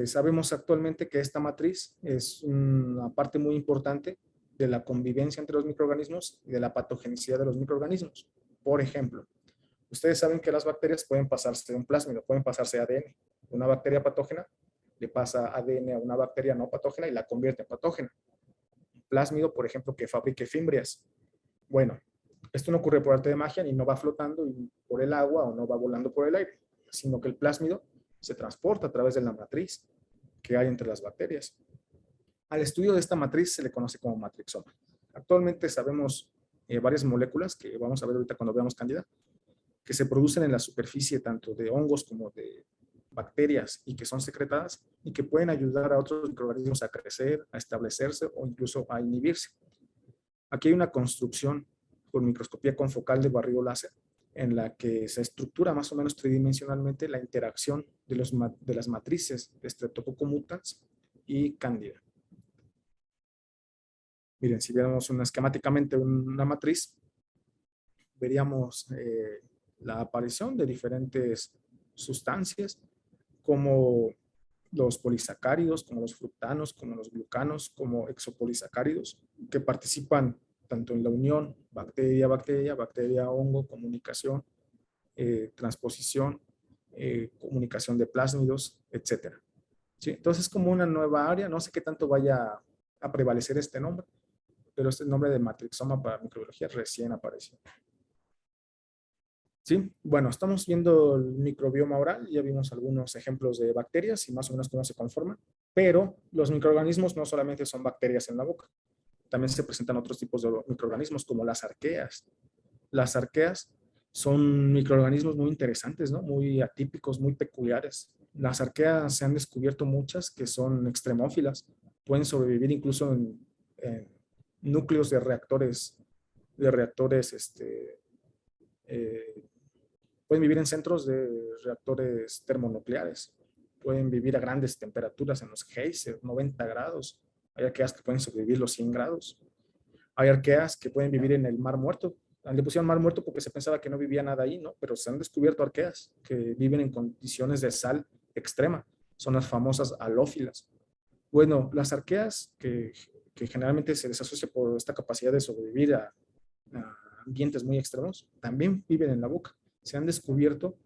Sabemos actualmente que esta matriz es una parte muy importante de la convivencia entre los microorganismos y de la patogenicidad de los microorganismos. Por ejemplo, ustedes saben que las bacterias pueden pasarse de un plásmido, pueden pasarse ADN. Una bacteria patógena le pasa ADN a una bacteria no patógena y la convierte en patógena. Un plásmido, por ejemplo, que fabrique fimbrias. Bueno, esto no ocurre por arte de magia ni no va flotando por el agua o no va volando por el aire, sino que el plásmido se transporta a través de la matriz que hay entre las bacterias. Al estudio de esta matriz se le conoce como matrixoma. Actualmente sabemos varias moléculas que vamos a ver ahorita cuando veamos Cándida, que se producen en la superficie tanto de hongos como de bacterias y que son secretadas y que pueden ayudar a otros microorganismos a crecer, a establecerse o incluso a inhibirse. Aquí hay una construcción por microscopía confocal de barrido láser en la que se estructura más o menos tridimensionalmente la interacción de las matrices de Streptococcus mutans y Cándida. Miren, si viéramos esquemáticamente una matriz, veríamos la aparición de diferentes sustancias como los polisacáridos, como los fructanos, como los glucanos, como exopolisacáridos, que participan tanto en la unión bacteria-bacteria, bacteria-hongo, comunicación, transposición, comunicación de plásmidos, etc. ¿Sí? Entonces es como una nueva área, no sé qué tanto vaya a prevalecer este nombre, pero este nombre de matrixoma para microbiología recién apareció. Sí, bueno, estamos viendo el microbioma oral, ya vimos algunos ejemplos de bacterias y más o menos cómo se conforman, pero los microorganismos no solamente son bacterias en la boca, también se presentan otros tipos de microorganismos como las arqueas. Las arqueas son microorganismos muy interesantes, ¿no? Muy atípicos, muy peculiares. Las arqueas se han descubierto muchas que son extremófilas, pueden sobrevivir incluso en núcleos de reactores pueden vivir en centros de reactores termonucleares, pueden vivir a grandes temperaturas en los geysers, 90 grados. Hay arqueas que pueden sobrevivir los 100 grados. Hay arqueas que pueden vivir en el mar muerto. Le pusieron mar muerto porque se pensaba que no vivía nada ahí, ¿no? Pero se han descubierto arqueas que viven en condiciones de sal extrema. Son las famosas halófilas. Bueno, las arqueas que generalmente se les asocia por esta capacidad de sobrevivir a ambientes muy extremos, también viven en la boca. Se han descubierto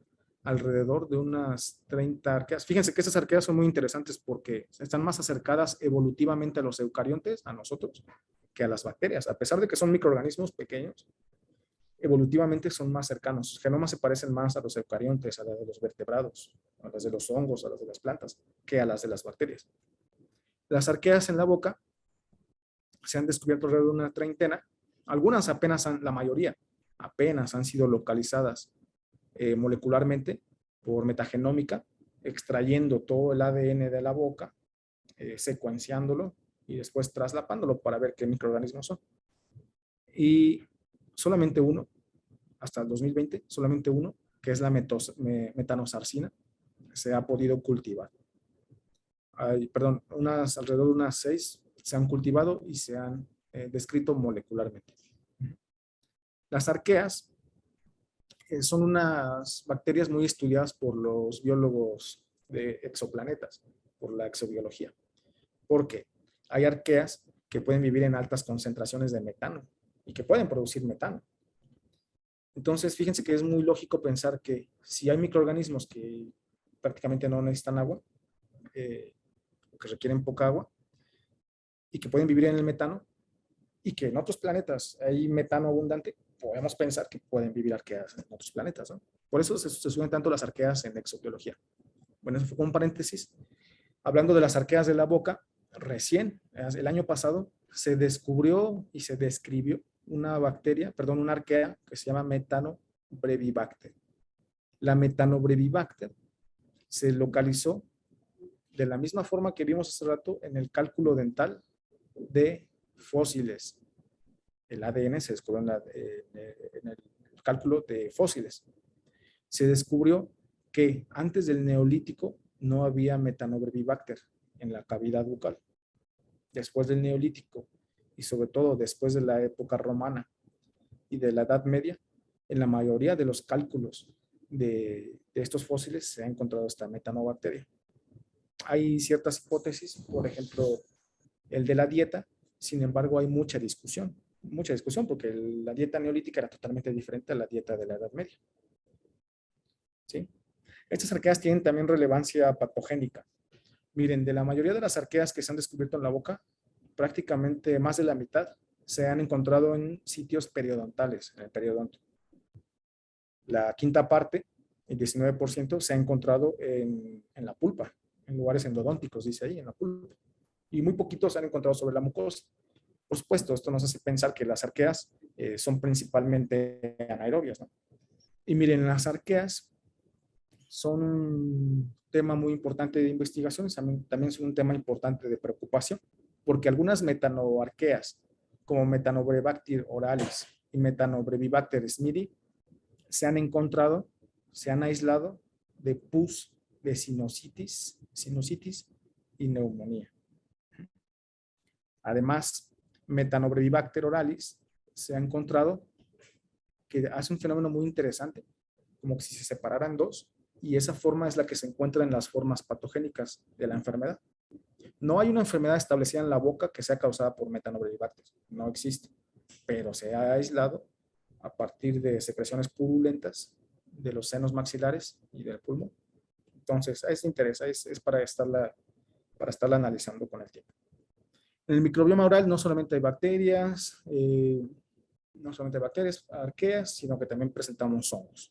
alrededor de unas 30 arqueas. Fíjense que estas arqueas son muy interesantes porque están más acercadas evolutivamente a los eucariontes, a nosotros, que a las bacterias. A pesar de que son microorganismos pequeños, evolutivamente son más cercanos. Sus genomas se parecen más a los eucariontes, a las de los vertebrados, a las de los hongos, a las de las plantas, que a las de las bacterias. Las arqueas en la boca se han descubierto alrededor de una treintena. Algunas apenas, la mayoría, apenas han sido localizadas molecularmente por metagenómica, extrayendo todo el ADN de la boca, secuenciándolo y después traslapándolo para ver qué microorganismos son. Y solamente uno, hasta el 2020, solamente uno, que es la metanosarcina, se ha podido cultivar. Alrededor de unas 6 se han cultivado y se han descrito molecularmente. Las arqueas son unas bacterias muy estudiadas por los biólogos de exoplanetas, por la exobiología. Porque hay arqueas que pueden vivir en altas concentraciones de metano y que pueden producir metano. Entonces, fíjense que es muy lógico pensar que si hay microorganismos que prácticamente no necesitan agua, que requieren poca agua, y que pueden vivir en el metano, y que en otros planetas hay metano abundante, podemos pensar que pueden vivir arqueas en otros planetas, ¿no? Por eso se suben tanto las arqueas en exobiología. Bueno, eso fue un paréntesis. Hablando de las arqueas de la boca, recién, el año pasado, se descubrió y se describió una arquea que se llama Methanobrevibacter. La Methanobrevibacter se localizó de la misma forma que vimos hace rato en el cálculo dental de fósiles. El ADN se descubrió en el cálculo de fósiles. Se descubrió que antes del Neolítico no había Methanobrevibacter en la cavidad bucal. Después del Neolítico y sobre todo después de la época romana y de la Edad Media, en la mayoría de los cálculos de estos fósiles se ha encontrado esta metanobacteria. Hay ciertas hipótesis, por ejemplo, el de la dieta, sin embargo hay mucha discusión porque la dieta neolítica era totalmente diferente a la dieta de la Edad Media. ¿Sí? Estas arqueas tienen también relevancia patogénica. Miren, de la mayoría de las arqueas que se han descubierto en la boca, prácticamente más de la mitad se han encontrado en sitios periodontales, en el periodonto. La quinta parte el 19% se ha encontrado en la pulpa, en lugares endodónticos, dice ahí, en la pulpa. Y muy poquitos se han encontrado sobre la mucosa. Por supuesto, esto nos hace pensar que las arqueas son principalmente anaerobias, ¿no? Y miren, las arqueas son un tema muy importante de investigación, también son un tema importante de preocupación, porque algunas metanoarqueas, como Metanobrevibacter oralis y Metanobrevibacter smithii, se han encontrado, se han aislado de pus, de sinusitis y neumonía. Además, Metanobrevibacter oralis se ha encontrado que hace un fenómeno muy interesante, como si se separaran dos, y esa forma es la que se encuentra en las formas patogénicas de la enfermedad. No hay una enfermedad establecida en la boca que sea causada por Metanobrevibacter, no existe, pero se ha aislado a partir de secreciones purulentas de los senos maxilares y del pulmón. Entonces, es interesa, es para estarla analizando con el tiempo. En el microbioma oral no solamente hay bacterias, arqueas, sino que también presentamos hongos.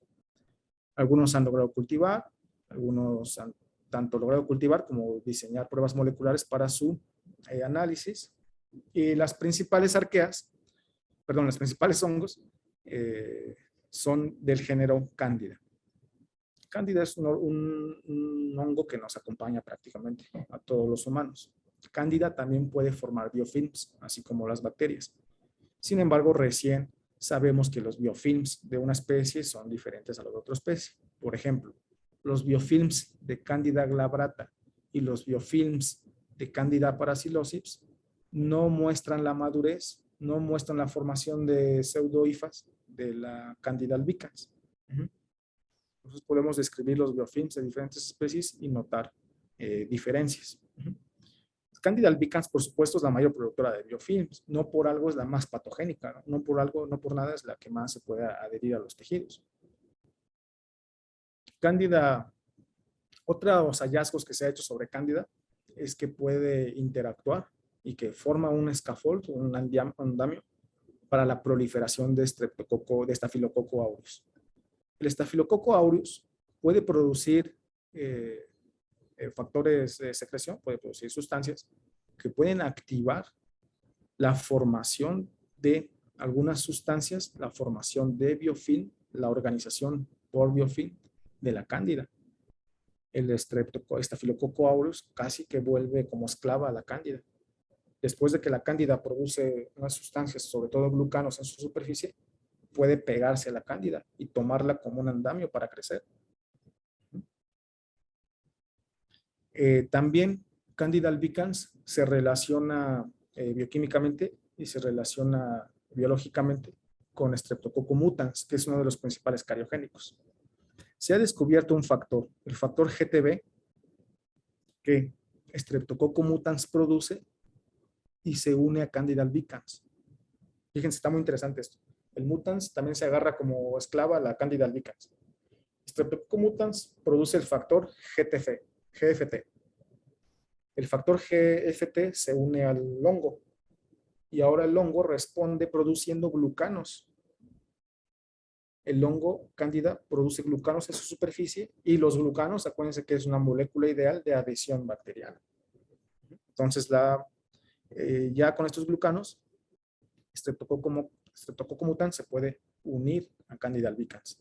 Algunos han logrado cultivar, algunos han tanto logrado cultivar como diseñar pruebas moleculares para su análisis. Y las principales hongos son del género Cándida. Cándida es un hongo que nos acompaña prácticamente a todos los humanos. Cándida también puede formar biofilms, así como las bacterias. Sin embargo, recién sabemos que los biofilms de una especie son diferentes a los de otra especie. Por ejemplo, los biofilms de Candida glabrata y los biofilms de Candida parasilosis no muestran la madurez, no muestran la formación de pseudohifas de la Candida albicans. Entonces podemos describir los biofilms de diferentes especies y notar diferencias. Candida albicans, por supuesto, es la mayor productora de biofilms. No por algo es la más patogénica, no por nada es la que más se puede adherir a los tejidos. Cándida, otros hallazgos que se ha hecho sobre Cándida es que puede interactuar y que forma un scaffold, un andamio para la proliferación de Staphylococcus aureus. El Staphylococcus aureus puede producir factores de secreción, puede producir sustancias que pueden activar la formación de algunas sustancias, la formación de biofilm, la organización por biofilm de la cándida. El Staphylococcus aureus casi que vuelve como esclava a la cándida. Después de que la cándida produce unas sustancias, sobre todo glucanos en su superficie, puede pegarse a la cándida y tomarla como un andamio para crecer. También Candida albicans se relaciona bioquímicamente y se relaciona biológicamente con Streptococcus mutans, que es uno de los principales cariogénicos. Se ha descubierto un factor, el factor GTB, que Streptococcus mutans produce y se une a Candida albicans. Fíjense, está muy interesante esto. El mutans también se agarra como esclava a la Candida albicans. Streptococcus mutans produce el factor GFT. El factor GFT se une al hongo y ahora el hongo responde produciendo glucanos. El hongo Cándida produce glucanos en su superficie y los glucanos, acuérdense que es una molécula ideal de adhesión bacteriana. Entonces, ya con estos glucanos, Streptococcus mutans se puede unir a Candida albicans.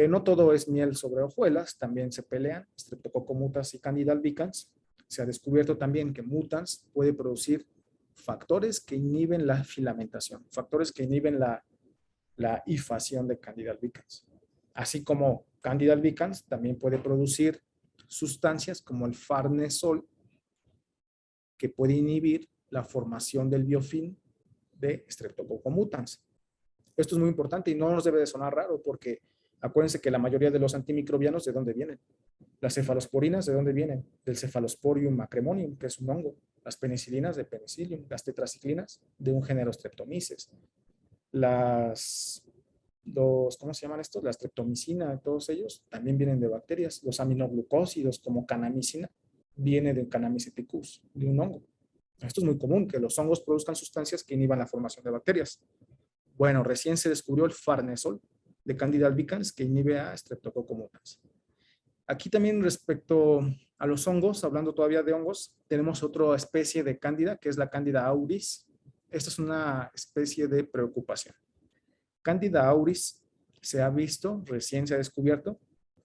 No todo es miel sobre hojuelas, también se pelean Streptococcus mutans y Candida albicans. Se ha descubierto también que mutans puede producir factores que inhiben la filamentación, factores que inhiben la hifación de Candida albicans. Así como Candida albicans también puede producir sustancias como el farnesol, que puede inhibir la formación del biofilm de Streptococcus mutans. Esto es muy importante y no nos debe de sonar raro porque acuérdense que la mayoría de los antimicrobianos, ¿de dónde vienen? Las cefalosporinas, ¿de dónde vienen? Del Cephalosporium acremonium, que es un hongo. Las penicilinas de Penicillium, las tetraciclinas de un género Streptomyces. ¿Cómo se llaman estos? La streptomicina, todos ellos también vienen de bacterias. Los aminoglucósidos como canamicina viene de Canamyceticus, de un hongo. Esto es muy común, que los hongos produzcan sustancias que inhiban la formación de bacterias. Bueno, recién se descubrió el farnesol, de Candida albicans que inhibe a Streptococcus mutans. Aquí también respecto a los hongos, hablando todavía de hongos, tenemos otra especie de Cándida, que es la Cándida auris. Esta es una especie de preocupación. Cándida auris se ha visto, recién se ha descubierto,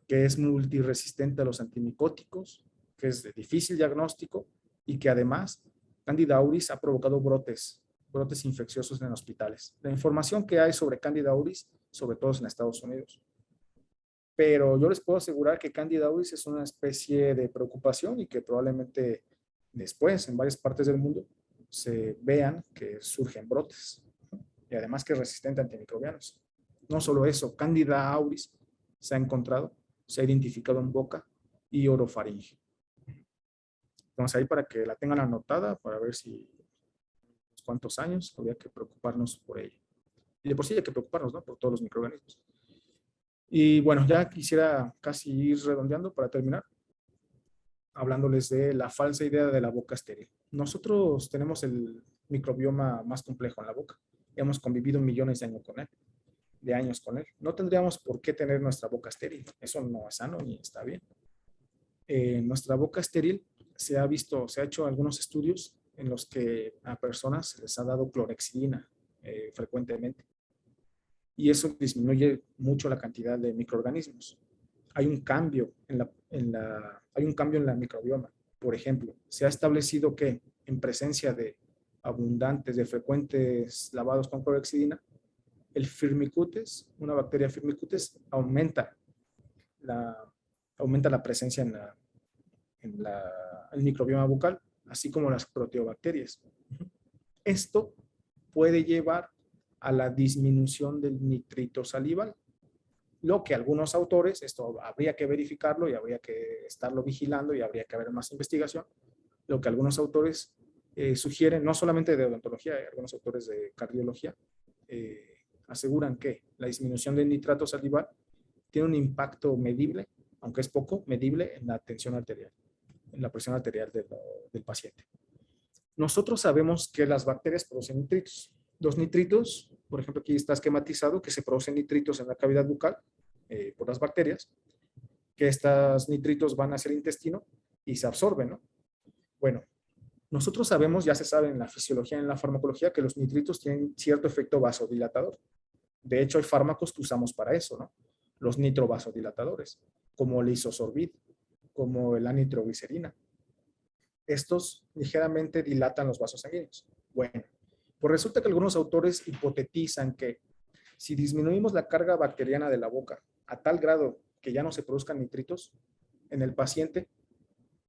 que es multiresistente a los antimicóticos, que es de difícil diagnóstico y que además Cándida auris ha provocado brotes infecciosos en hospitales. La información que hay sobre Cándida auris, sobre todo en Estados Unidos. Pero yo les puedo asegurar que Cándida auris es una especie de preocupación y que probablemente después, en varias partes del mundo, se vean que surgen brotes, ¿no? Y además que es resistente a antimicrobianos. No solo eso, Cándida auris se ha encontrado, se ha identificado en boca y orofaringe. Entonces ahí para que la tengan anotada, para ver si cuántos años habría que preocuparnos por ella. Y de por sí hay que preocuparnos, ¿no? Por todos los microorganismos. Y bueno, ya quisiera casi ir redondeando para terminar, hablándoles de la falsa idea de la boca estéril. Nosotros tenemos el microbioma más complejo en la boca. Hemos convivido millones de años con él. No tendríamos por qué tener nuestra boca estéril. Eso no es sano ni está bien. Nuestra boca estéril se ha hecho algunos estudios en los que a personas se les ha dado clorhexidina frecuentemente. Y eso disminuye mucho la cantidad de microorganismos. Hay un cambio hay un cambio en la microbioma. Por ejemplo, se ha establecido que en presencia de frecuentes lavados con clorhexidina, el Firmicutes, una bacteria Firmicutes, aumenta la presencia en el microbioma bucal, así como las proteobacterias. Esto puede llevar a la disminución del nitrito salival, lo que algunos autores, esto habría que verificarlo y habría que estarlo vigilando y habría que haber más investigación, lo que algunos autores sugieren, no solamente de odontología, algunos autores de cardiología, aseguran que la disminución del nitrato salival tiene un impacto medible, aunque es poco, medible en la tensión arterial, en la presión arterial del paciente. Nosotros sabemos que las bacterias producen nitritos. Los nitritos, por ejemplo, aquí está esquematizado que se producen nitritos en la cavidad bucal por las bacterias, que estos nitritos van hacia el intestino y se absorben, ¿no? Bueno, nosotros sabemos, ya se sabe en la fisiología y en la farmacología, que los nitritos tienen cierto efecto vasodilatador. De hecho, hay fármacos que usamos para eso, ¿no? Los nitrovasodilatadores, como el isosorbid, como la nitroglicerina. Estos ligeramente dilatan los vasos sanguíneos. Bueno, pues resulta que algunos autores hipotetizan que si disminuimos la carga bacteriana de la boca a tal grado que ya no se produzcan nitritos en el paciente,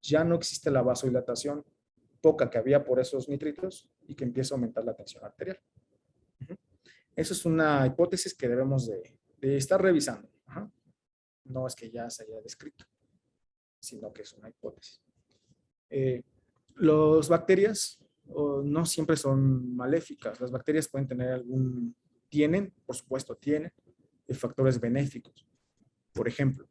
ya no existe la vasodilatación poca que había por esos nitritos y que empieza a aumentar la tensión arterial. Eso es una hipótesis que debemos de estar revisando. No es que ya se haya descrito, sino que es una hipótesis. Las bacterias no siempre son maléficas. Las bacterias pueden tener por supuesto, tienen factores benéficos. Por ejemplo,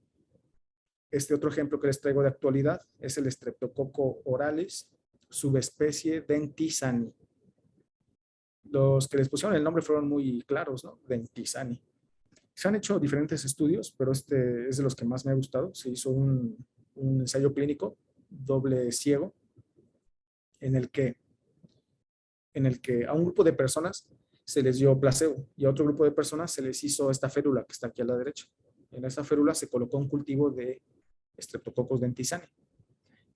este otro ejemplo que les traigo de actualidad es el Streptococcus oralis, subespecie Dentisani. Los que les pusieron el nombre fueron muy claros, ¿no? Dentisani. Se han hecho diferentes estudios, pero este es de los que más me ha gustado. Se hizo un ensayo clínico doble ciego en el que a un grupo de personas se les dio placebo y a otro grupo de personas se les hizo esta férula que está aquí a la derecha. En esta férula se colocó un cultivo de Streptococcus dentisani.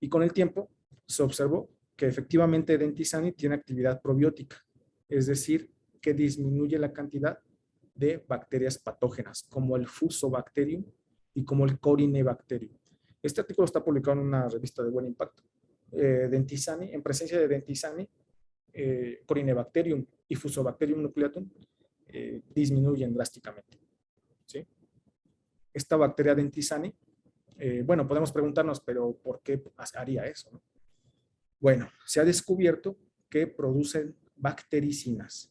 Y con el tiempo se observó que efectivamente Dentisani tiene actividad probiótica, es decir, que disminuye la cantidad de bacterias patógenas, como el Fusobacterium y como el Corynebacterium. Este artículo está publicado en una revista de buen impacto. Dentisani, en presencia de Dentisani, Corynebacterium y Fusobacterium nucleatum disminuyen drásticamente. ¿Sí? Esta bacteria Dentisani, bueno, podemos preguntarnos, pero ¿por qué haría eso, no? Bueno, se ha descubierto que producen bactericinas.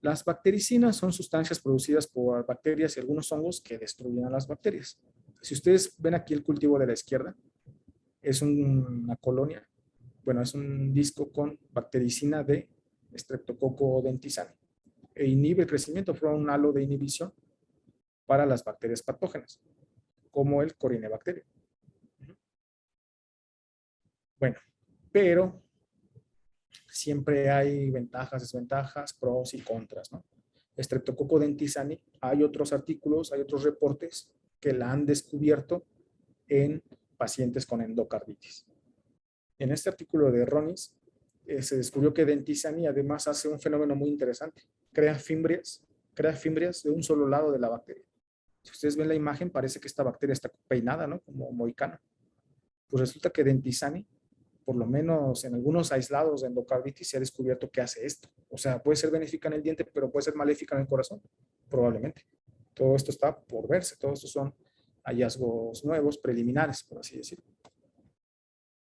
Las bactericinas son sustancias producidas por bacterias y algunos hongos que destruyen a las bacterias. Si ustedes ven aquí el cultivo de la izquierda, es una colonia, bueno, es un disco con bactericina de Streptococcus dentisani. E inhibe el crecimiento, fue un halo de inhibición para las bacterias patógenas, como el Corynebacterium. Bueno, pero siempre hay ventajas, desventajas, pros y contras, ¿no? Streptococcus dentisani, hay otros artículos, hay otros reportes que la han descubierto en pacientes con endocarditis. En este artículo de Ronis se descubrió que dentisani además hace un fenómeno muy interesante. Crea fimbrias de un solo lado de la bacteria. Si ustedes ven la imagen, parece que esta bacteria está peinada, ¿no? Como mohicana. Pues resulta que dentisani, por lo menos en algunos aislados de endocarditis, se ha descubierto que hace esto. O sea, puede ser benéfica en el diente, pero puede ser maléfica en el corazón, probablemente. Todo esto está por verse, todos estos son hallazgos nuevos, preliminares, por así decirlo.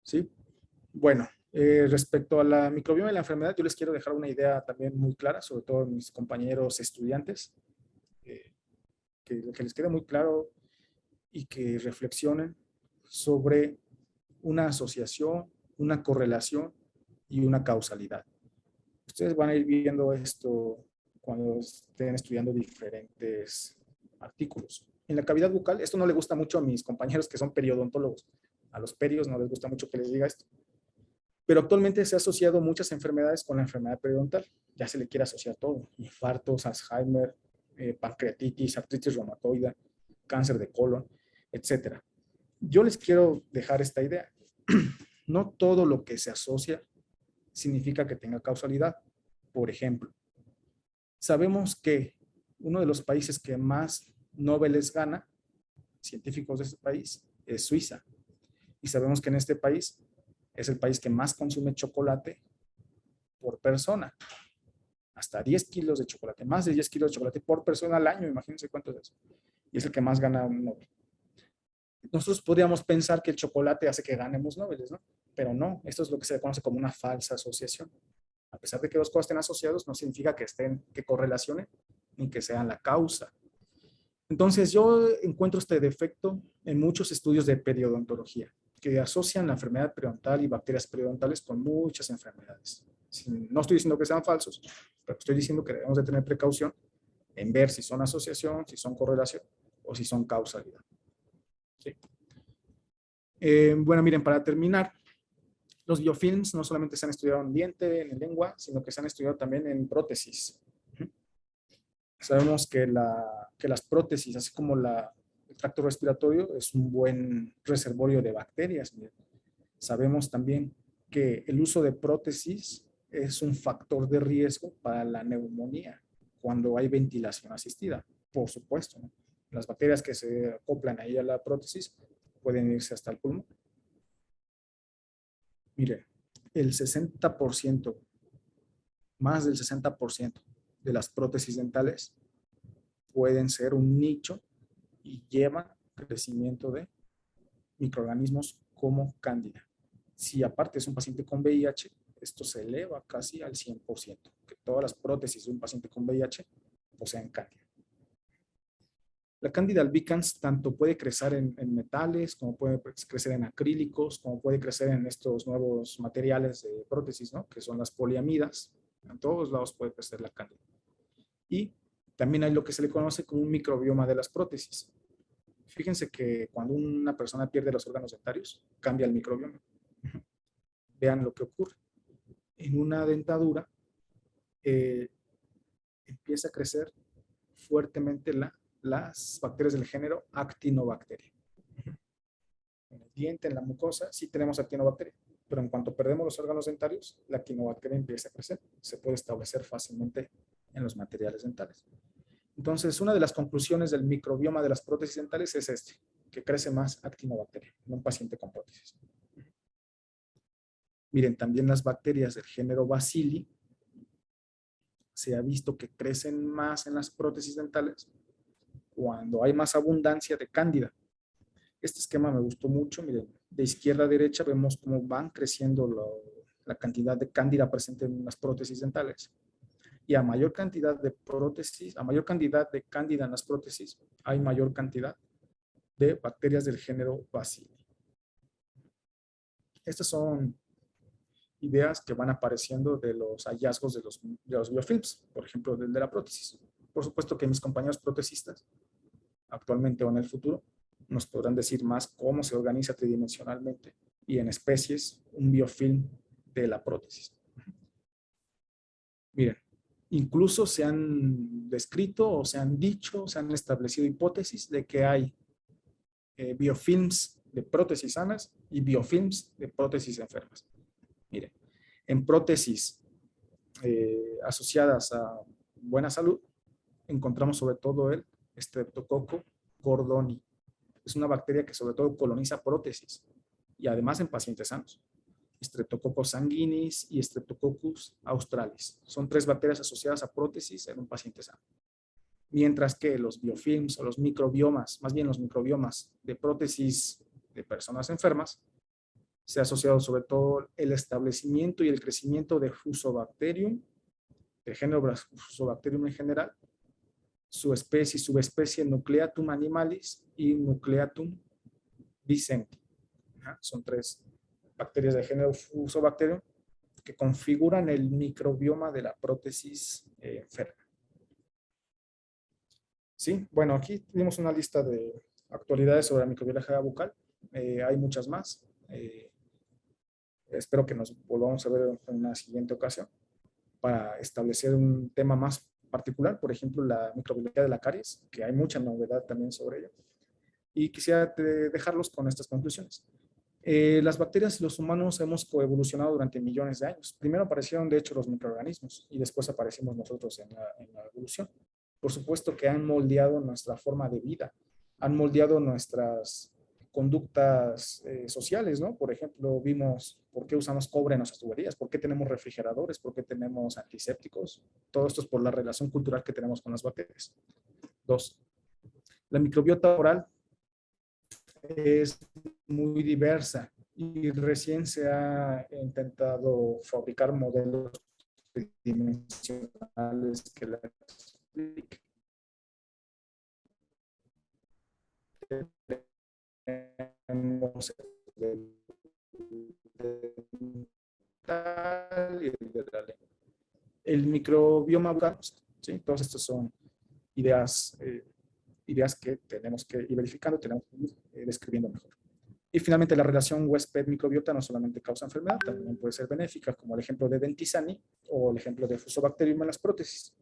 ¿Sí? Bueno, respecto a la microbioma y la enfermedad, yo les quiero dejar una idea también muy clara, sobre todo a mis compañeros estudiantes, que les quede muy claro y que reflexionen sobre una asociación, una correlación y una causalidad. Ustedes van a ir viendo esto cuando estén estudiando diferentes artículos. En la cavidad bucal, esto no le gusta mucho a mis compañeros que son periodontólogos. A los perios no les gusta mucho que les diga esto. Pero actualmente se ha asociado muchas enfermedades con la enfermedad periodontal. Ya se le quiere asociar todo. Infartos, Alzheimer, pancreatitis, artritis reumatoide, cáncer de colon, etc. Yo les quiero dejar esta idea. No todo lo que se asocia significa que tenga causalidad. Por ejemplo, sabemos que uno de los países que más Nobeles gana, científicos de este país, es Suiza. Y sabemos que en este país es el país que más consume chocolate por persona. Hasta 10 kilos de chocolate, más de 10 kilos de chocolate por persona al año, imagínense cuánto es eso. Y es el que más gana un Nobel. Nosotros podríamos pensar que el chocolate hace que ganemos Nobeles, ¿no? Pero no, esto es lo que se conoce como una falsa asociación. A pesar de que dos cosas estén asociados, no significa que correlacionen ni que sean la causa. Entonces, yo encuentro este defecto en muchos estudios de periodontología, que asocian la enfermedad periodontal y bacterias periodontales con muchas enfermedades. No estoy diciendo que sean falsos, pero estoy diciendo que debemos de tener precaución en ver si son asociación, si son correlación o si son causalidad. ¿Sí? Bueno, miren, para terminar, los biofilms no solamente se han estudiado en diente, en lengua, sino que se han estudiado también en prótesis. Sabemos que las prótesis, así como el tracto respiratorio, es un buen reservorio de bacterias. Miren. Sabemos también que el uso de prótesis es un factor de riesgo para la neumonía cuando hay ventilación asistida, por supuesto, ¿no? Las bacterias que se acoplan ahí a la prótesis pueden irse hasta el pulmón. Mire, el 60%, más del 60% de las prótesis dentales pueden ser un nicho y llevan crecimiento de microorganismos como cándida. Si aparte es un paciente con VIH, esto se eleva casi al 100%, que todas las prótesis de un paciente con VIH poseen cándida. La cándida albicans tanto puede crecer en metales, como puede crecer en acrílicos, como puede crecer en estos nuevos materiales de prótesis, ¿no? Que son las poliamidas. En todos lados puede crecer la cándida. Y también hay lo que se le conoce como un microbioma de las prótesis. Fíjense que cuando una persona pierde los órganos dentarios, cambia el microbioma. Vean lo que ocurre. En una dentadura empieza a crecer fuertemente las bacterias del género Actinobacteria. En el diente, en la mucosa, sí tenemos Actinobacteria, pero en cuanto perdemos los órganos dentarios, la Actinobacteria empieza a crecer. Se puede establecer fácilmente en los materiales dentales. Entonces, una de las conclusiones del microbioma de las prótesis dentales es que crece más Actinobacteria en un paciente con prótesis. Miren, también las bacterias del género Bacilli se ha visto que crecen más en las prótesis dentales cuando hay más abundancia de cándida. Este esquema me gustó mucho. Miren, de izquierda a derecha vemos cómo van creciendo la cantidad de cándida presente en las prótesis dentales. Y a mayor cantidad de prótesis, a mayor cantidad de cándida en las prótesis, hay mayor cantidad de bacterias del género Bacilli. Estas son ideas que van apareciendo de los hallazgos de los biofilms, por ejemplo, del de la prótesis. Por supuesto que mis compañeros protesistas actualmente o en el futuro, nos podrán decir más cómo se organiza tridimensionalmente y en especies un biofilm de la prótesis. Miren, incluso se han descrito o se han dicho, se han establecido hipótesis de que hay biofilms de prótesis sanas y biofilms de prótesis enfermas. Miren, en prótesis asociadas a buena salud, encontramos sobre todo el Streptococcus gordoni. Es una bacteria que sobre todo coloniza prótesis y además en pacientes sanos. Streptococcus sanguinis y Streptococcus australis. Son 3 bacterias asociadas a prótesis en un paciente sano. Mientras que los biofilms o los microbiomas, más bien los microbiomas de prótesis de personas enfermas, se ha asociado sobre todo el establecimiento y el crecimiento de Fusobacterium, de género Fusobacterium en general, su especie y subespecie Nucleatum animalis y Nucleatum vicenti. Son 3 bacterias de género Fusobacterium que configuran el microbioma de la prótesis enferma. Sí, bueno, aquí tenemos una lista de actualidades sobre la microbiología bucal. Hay muchas más. Espero que nos volvamos a ver en una siguiente ocasión para establecer un tema más particular, por ejemplo, la microbiología de la caries, que hay mucha novedad también sobre ello. Y quisiera dejarlos con estas conclusiones. Las bacterias y los humanos hemos coevolucionado durante millones de años. Primero aparecieron, de hecho, los microorganismos y después aparecimos nosotros en la evolución. Por supuesto que han moldeado nuestra forma de vida, han moldeado nuestras conductas sociales, ¿no? Por ejemplo, vimos por qué usamos cobre en nuestras tuberías, por qué tenemos refrigeradores, por qué tenemos antisépticos. Todo esto es por la relación cultural que tenemos con las bacterias. 2. La microbiota oral es muy diversa y recién se ha intentado fabricar modelos tridimensionales que la expliquen. Tenemos el microbioma bucal, ¿sí? Todos estos son ideas que tenemos que ir verificando, tenemos que ir describiendo mejor. Y finalmente, la relación huésped-microbiota no solamente causa enfermedad, también puede ser benéfica, como el ejemplo de Dentisani o el ejemplo de Fusobacterium en las prótesis.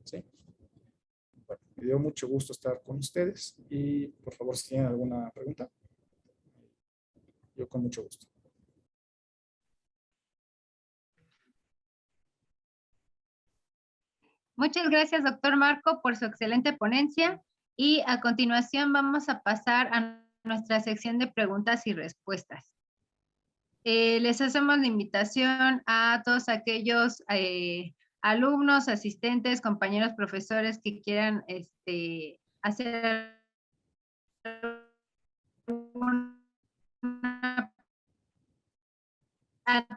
¿Sí? Bueno, me dio mucho gusto estar con ustedes y por favor, si tienen alguna pregunta, yo con mucho gusto. Muchas gracias, doctor Marco, por su excelente ponencia. Y a continuación vamos a pasar a nuestra sección de preguntas y respuestas. Les hacemos la invitación a todos aquellos alumnos, asistentes, compañeros, profesores que quieran hacer una...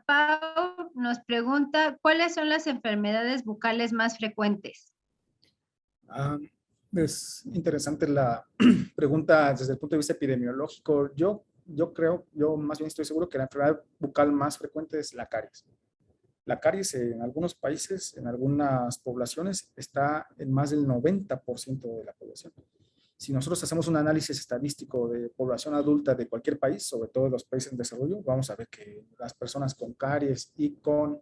Pau nos pregunta, ¿cuáles son las enfermedades bucales más frecuentes? Es interesante la pregunta desde el punto de vista epidemiológico. Yo más bien estoy seguro que la enfermedad bucal más frecuente es la caries. La caries en algunos países, en algunas poblaciones, está en más del 90% de la población. Si nosotros hacemos un análisis estadístico de población adulta de cualquier país, sobre todo de los países en desarrollo, vamos a ver que las personas con caries y con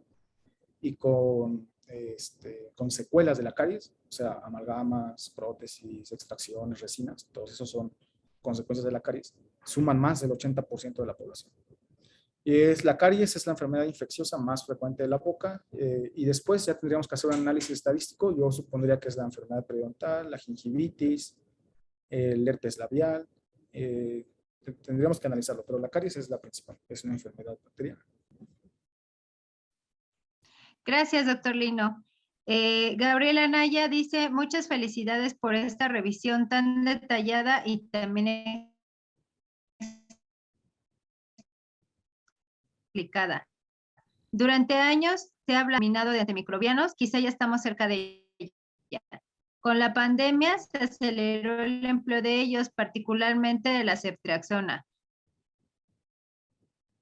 secuelas de la caries, o sea, amalgamas, prótesis, extracciones, resinas, todos esos son consecuencias de la caries, suman más del 80% de la población. La caries es la enfermedad infecciosa más frecuente de la boca y después ya tendríamos que hacer un análisis estadístico. Yo supondría que es la enfermedad periodontal, la gingivitis, el herpes labial. Tendríamos que analizarlo, pero la caries es la principal, es una enfermedad bacteriana. Gracias, doctor Lino. Gabriela Naya dice, muchas felicidades por esta revisión tan detallada y también explicada. Durante años se ha hablado de antimicrobianos, quizá ya estamos cerca de ella. Con la pandemia se aceleró el empleo de ellos, particularmente de la ceftriaxona.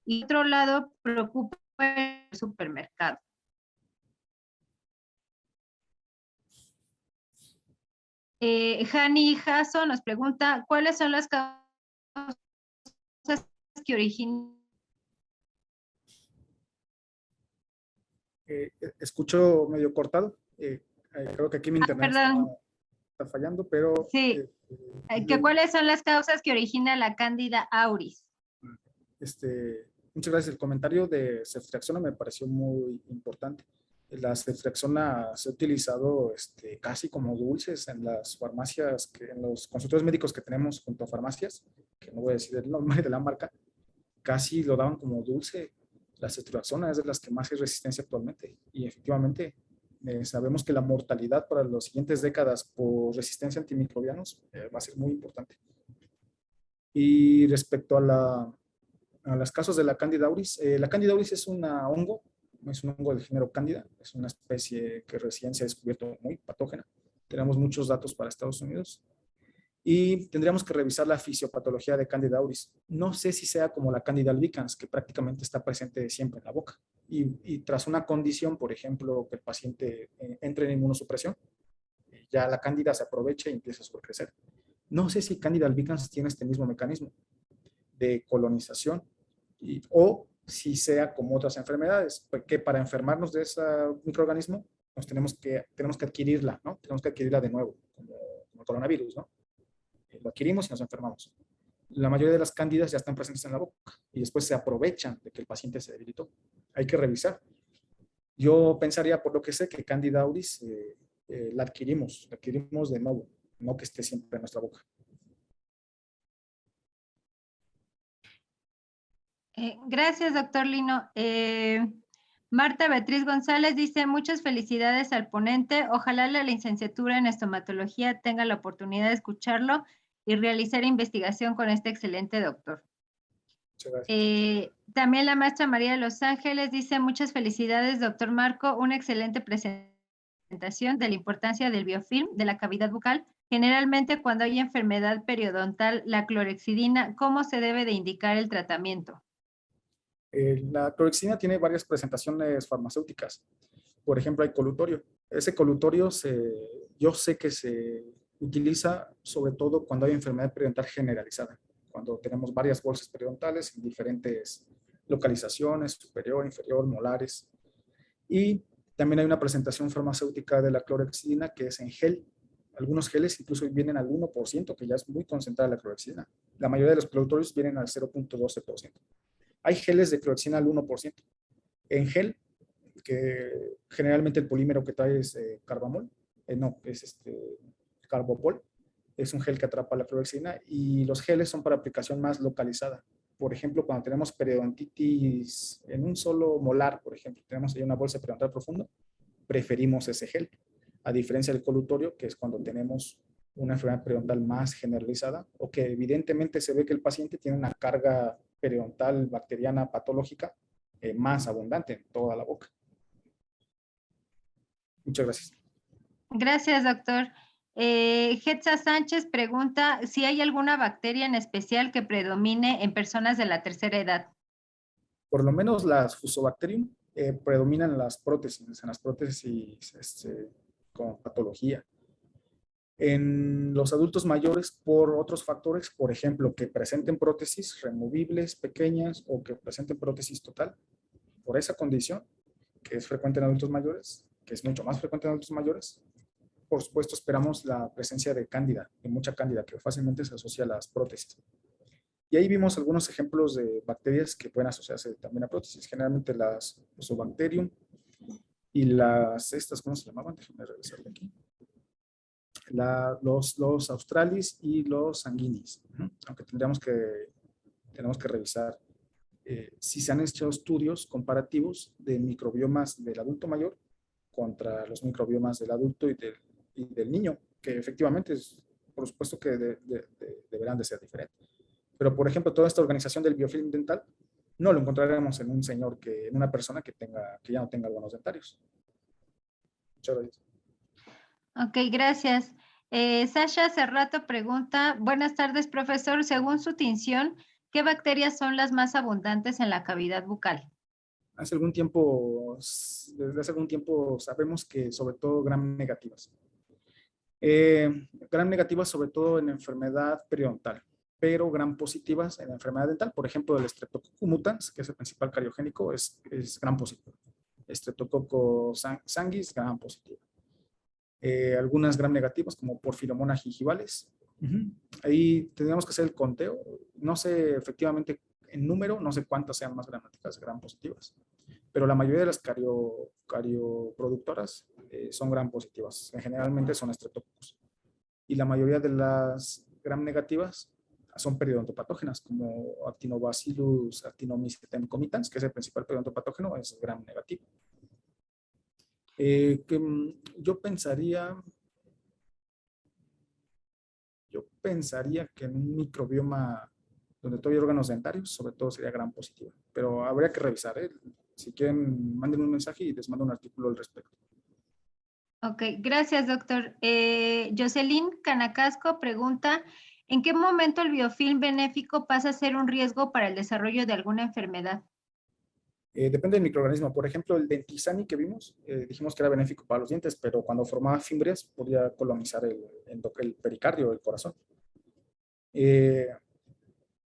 Y por otro lado, preocupa el supermercado. Hani Jasso nos pregunta, ¿cuáles son las causas que originan? Escucho medio cortado. Creo que aquí mi internet Perdón, está fallando, pero sí, ¿cuáles son las causas que origina la Cándida auris? muchas gracias. El comentario de ceftriaxona me pareció muy importante. La ceftriaxona se ha utilizado casi como dulces en las farmacias, en los consultorios médicos que tenemos junto a farmacias, que no voy a decir el nombre de la marca, casi lo daban como dulce. La ceftriaxona es de las que más hay resistencia actualmente y efectivamente sabemos que la mortalidad para las siguientes décadas por resistencia a antimicrobianos va a ser muy importante. Y respecto a los casos de la Candida auris, la Candida auris es un hongo del género Cándida, es una especie que recién se ha descubierto muy patógena. Tenemos muchos datos para Estados Unidos y tendríamos que revisar la fisiopatología de Candida auris. No sé si sea como la Candida albicans, que prácticamente está presente siempre en la boca. Y tras una condición, por ejemplo, que el paciente entre en inmunosupresión, ya la Cándida se aprovecha y empieza a sobrecrecer. No sé si Candida albicans tiene este mismo mecanismo de colonización o si sea como otras enfermedades, porque para enfermarnos de ese microorganismo tenemos que adquirirla, ¿no? Tenemos que adquirirla de nuevo, como el coronavirus, ¿no? Lo adquirimos y nos enfermamos. La mayoría de las cándidas ya están presentes en la boca y después se aprovechan de que el paciente se debilitó. Hay que revisar. Yo pensaría, por lo que sé, que Candida auris la adquirimos de nuevo, no que esté siempre en nuestra boca. Gracias, doctor Lino. Marta Beatriz González dice, muchas felicidades al ponente. Ojalá la licenciatura en estomatología tenga la oportunidad de escucharlo y realizar investigación con este excelente doctor. Muchas gracias. También la maestra María de Los Ángeles dice, muchas felicidades, doctor Marco, una excelente presentación de la importancia del biofilm de la cavidad bucal. Generalmente, cuando hay enfermedad periodontal, la clorexidina, ¿cómo se debe de indicar el tratamiento? La clorexidina tiene varias presentaciones farmacéuticas. Por ejemplo, hay colutorio. Ese colutorio yo sé que se utiliza sobre todo cuando hay enfermedad periodontal generalizada, cuando tenemos varias bolsas periodontales en diferentes localizaciones, superior, inferior, molares. Y también hay una presentación farmacéutica de la clorexidina que es en gel. Algunos geles incluso vienen al 1%, que ya es muy concentrada la clorexidina. La mayoría de los colutorios vienen al 0.12%. Hay geles de clorexidina al 1%. En gel, que generalmente el polímero que trae es carbamol, no, es carbopol, es un gel que atrapa la clorexidina y los geles son para aplicación más localizada. Por ejemplo, cuando tenemos periodontitis en un solo molar, por ejemplo, tenemos ahí una bolsa periodontal profunda, preferimos ese gel, a diferencia del colutorio, que es cuando tenemos una enfermedad periodontal más generalizada o que evidentemente se ve que el paciente tiene una carga periodontal bacteriana patológica más abundante en toda la boca. Muchas gracias. Gracias, doctor. Hetza Sánchez pregunta si hay alguna bacteria en especial que predomine en personas de la tercera edad. Por lo menos las Fusobacterium predominan en las prótesis con patología. En los adultos mayores, por otros factores, por ejemplo, que presenten prótesis removibles pequeñas o que presenten prótesis total, por esa condición, que es frecuente en adultos mayores, que es mucho más frecuente en adultos mayores, por supuesto esperamos la presencia de cándida, de mucha cándida, que fácilmente se asocia a las prótesis. Y ahí vimos algunos ejemplos de bacterias que pueden asociarse también a prótesis, generalmente las Fusobacterium y ¿cómo se llamaban? Déjenme revisarle aquí. Los australis y los sanguinis, aunque tenemos que revisar si se han hecho estudios comparativos de microbiomas del adulto mayor contra los microbiomas del adulto y del niño, que efectivamente por supuesto que deberán de ser diferentes. Pero, por ejemplo, toda esta organización del biofilm dental no lo encontraremos en en una persona que ya no tenga órganos dentarios. Muchas gracias. Ok, gracias. Sasha Cerrato pregunta, buenas tardes, profesor. Según su tinción, ¿qué bacterias son las más abundantes en la cavidad bucal? Desde hace algún tiempo sabemos que sobre todo gram negativas. Gram negativas sobre todo en enfermedad periodontal, pero gram positivas en la enfermedad dental. Por ejemplo, el Streptococcus mutans, que es el principal cariogénico, es gram positivo. Streptococcus sanguis, gram positivo. Algunas gram negativas como Porphyromonas gingivales. Ahí tendríamos que hacer el conteo. No sé efectivamente en número, no sé cuántas sean más gramáticas gram positivas, pero la mayoría de las carioproductoras son gram positivas. Generalmente son Streptococcus. Y la mayoría de las gram negativas son periodontopatógenas, como Actinobacillus actinomycetem comitans, que es el principal periodontopatógeno, es gram negativo. Yo pensaría que en un microbioma donde todavía hay órganos dentarios, sobre todo sería gram positivo. Pero habría que revisar, ¿eh? Si quieren, manden un mensaje y les mando un artículo al respecto. Ok, gracias, doctor. Jocelyn Canacasco pregunta, ¿en qué momento el biofilm benéfico pasa a ser un riesgo para el desarrollo de alguna enfermedad? Depende del microorganismo. Por ejemplo, el dentisani que vimos, dijimos que era benéfico para los dientes, pero cuando formaba fimbrias podía colonizar el pericardio, el corazón.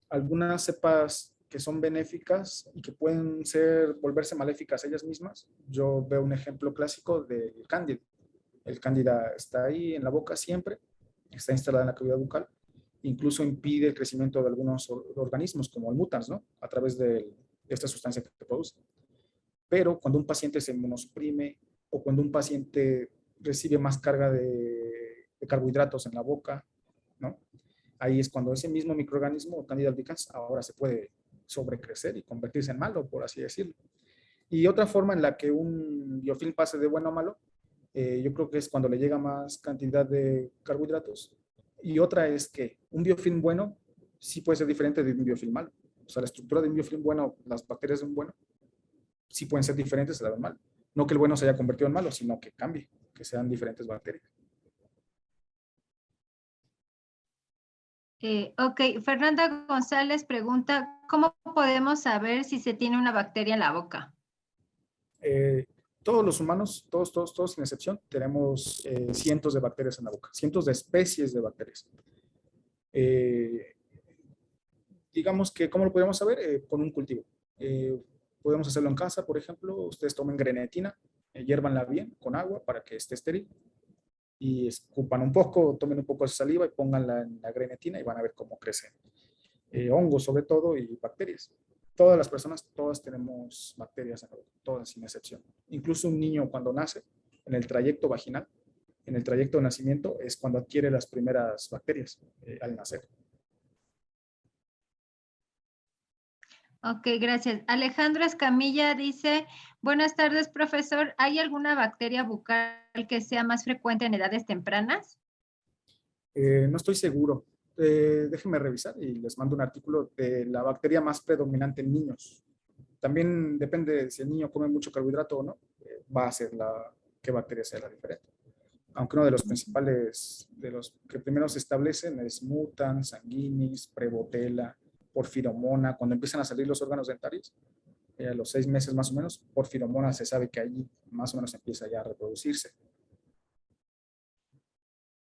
Algunas cepas que son benéficas y que pueden volverse maléficas ellas mismas. Yo veo un ejemplo clásico del cándida. El cándida está ahí en la boca siempre, está instalada en la cavidad bucal, incluso impide el crecimiento de algunos organismos como el mutans, ¿no? A través de esta sustancia que produce. Pero cuando un paciente se inmunosuprime o cuando un paciente recibe más carga de carbohidratos en la boca, ¿no? Ahí es cuando ese mismo microorganismo, Candida albicans, ahora se puede sobrecrecer y convertirse en malo, por así decirlo. Y otra forma en la que un biofilm pase de bueno a malo, yo creo que es cuando le llega más cantidad de carbohidratos. Y otra es que un biofilm bueno sí puede ser diferente de un biofilm malo. O sea, la estructura de un biofilm bueno, las bacterias de un bueno, sí pueden ser diferentes de la del malo. No que el bueno se haya convertido en malo, sino que cambie, que sean diferentes bacterias. Ok, Fernanda González pregunta, ¿cómo podemos saber si se tiene una bacteria en la boca? Todos los humanos, todos sin excepción, tenemos cientos de bacterias en la boca, cientos de especies de bacterias. Digamos que, ¿cómo lo podemos saber? Con un cultivo. Podemos hacerlo en casa, por ejemplo, ustedes tomen grenetina, hiérvanla bien con agua para que esté estéril y escupan un poco, tomen un poco de saliva y pónganla en la grenetina y van a ver cómo crecen hongos sobre todo y bacterias. Todas las personas, todas tenemos bacterias en la boca, todas sin excepción. Incluso un niño cuando nace, en el trayecto vaginal, en el trayecto de nacimiento, es cuando adquiere las primeras bacterias al nacer. Ok, gracias. Alejandro Escamilla dice, buenas tardes, profesor. ¿Hay alguna bacteria bucal que sea más frecuente en edades tempranas? No estoy seguro. Déjenme revisar y les mando un artículo de la bacteria más predominante en niños. También depende de si el niño come mucho carbohidrato o no, va a ser qué bacteria sea la diferente. Aunque uno de los principales, de los que primero se establecen es mutans, sanguinis, prevotella, porfiromona. Cuando empiezan a salir los órganos dentarios, a los 6 meses más o menos, porfiromona se sabe que allí más o menos empieza ya a reproducirse.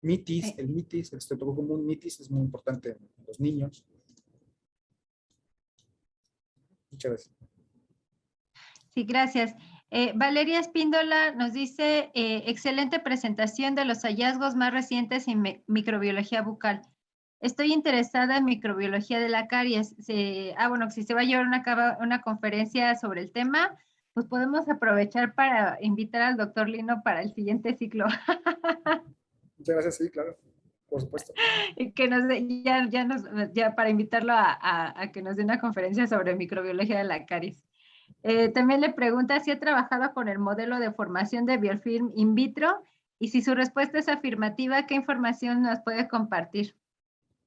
Mitis, el mitis, el estreptococcus común mitis es muy importante en los niños. Muchas gracias. Sí, gracias. Valeria Espíndola nos dice, excelente presentación de los hallazgos más recientes en microbiología bucal. Estoy interesada en microbiología de la caries. Bueno, si se va a llevar una conferencia sobre el tema, pues podemos aprovechar para invitar al doctor Lino para el siguiente ciclo. Muchas gracias, sí, claro, por supuesto. Y que nos dé, ya para invitarlo a que nos dé una conferencia sobre microbiología de la caries. También le pregunta si ha trabajado con el modelo de formación de biofilm in vitro y si su respuesta es afirmativa, ¿qué información nos puede compartir?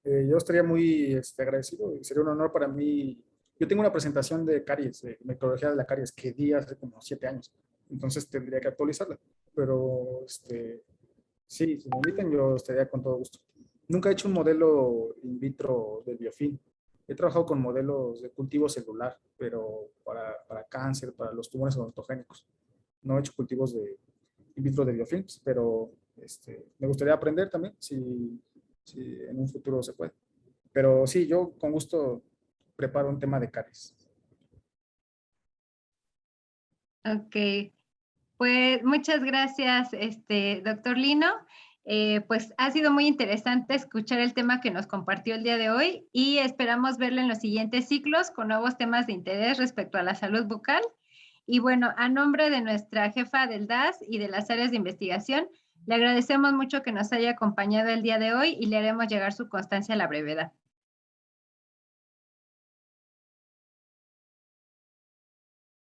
Yo estaría muy agradecido y sería un honor para mí. Yo tengo una presentación de caries, de microbiología de la caries, que di hace como 7 años, entonces tendría que actualizarla. Pero sí, si me invitan, yo estaría con todo gusto. Nunca he hecho un modelo in vitro del biofilm. He trabajado con modelos de cultivo celular, pero para cáncer, para los tumores odontogénicos. No he hecho cultivos in vitro de biofilms, pero Me gustaría aprender también, si en un futuro se puede. Pero sí, yo con gusto preparo un tema de caries. Ok, pues muchas gracias, doctor Lino. Pues ha sido muy interesante escuchar el tema que nos compartió el día de hoy y esperamos verlo en los siguientes ciclos con nuevos temas de interés respecto a la salud bucal. Y bueno, a nombre de nuestra jefa del DAS y de las áreas de investigación, le agradecemos mucho que nos haya acompañado el día de hoy y le haremos llegar su constancia a la brevedad.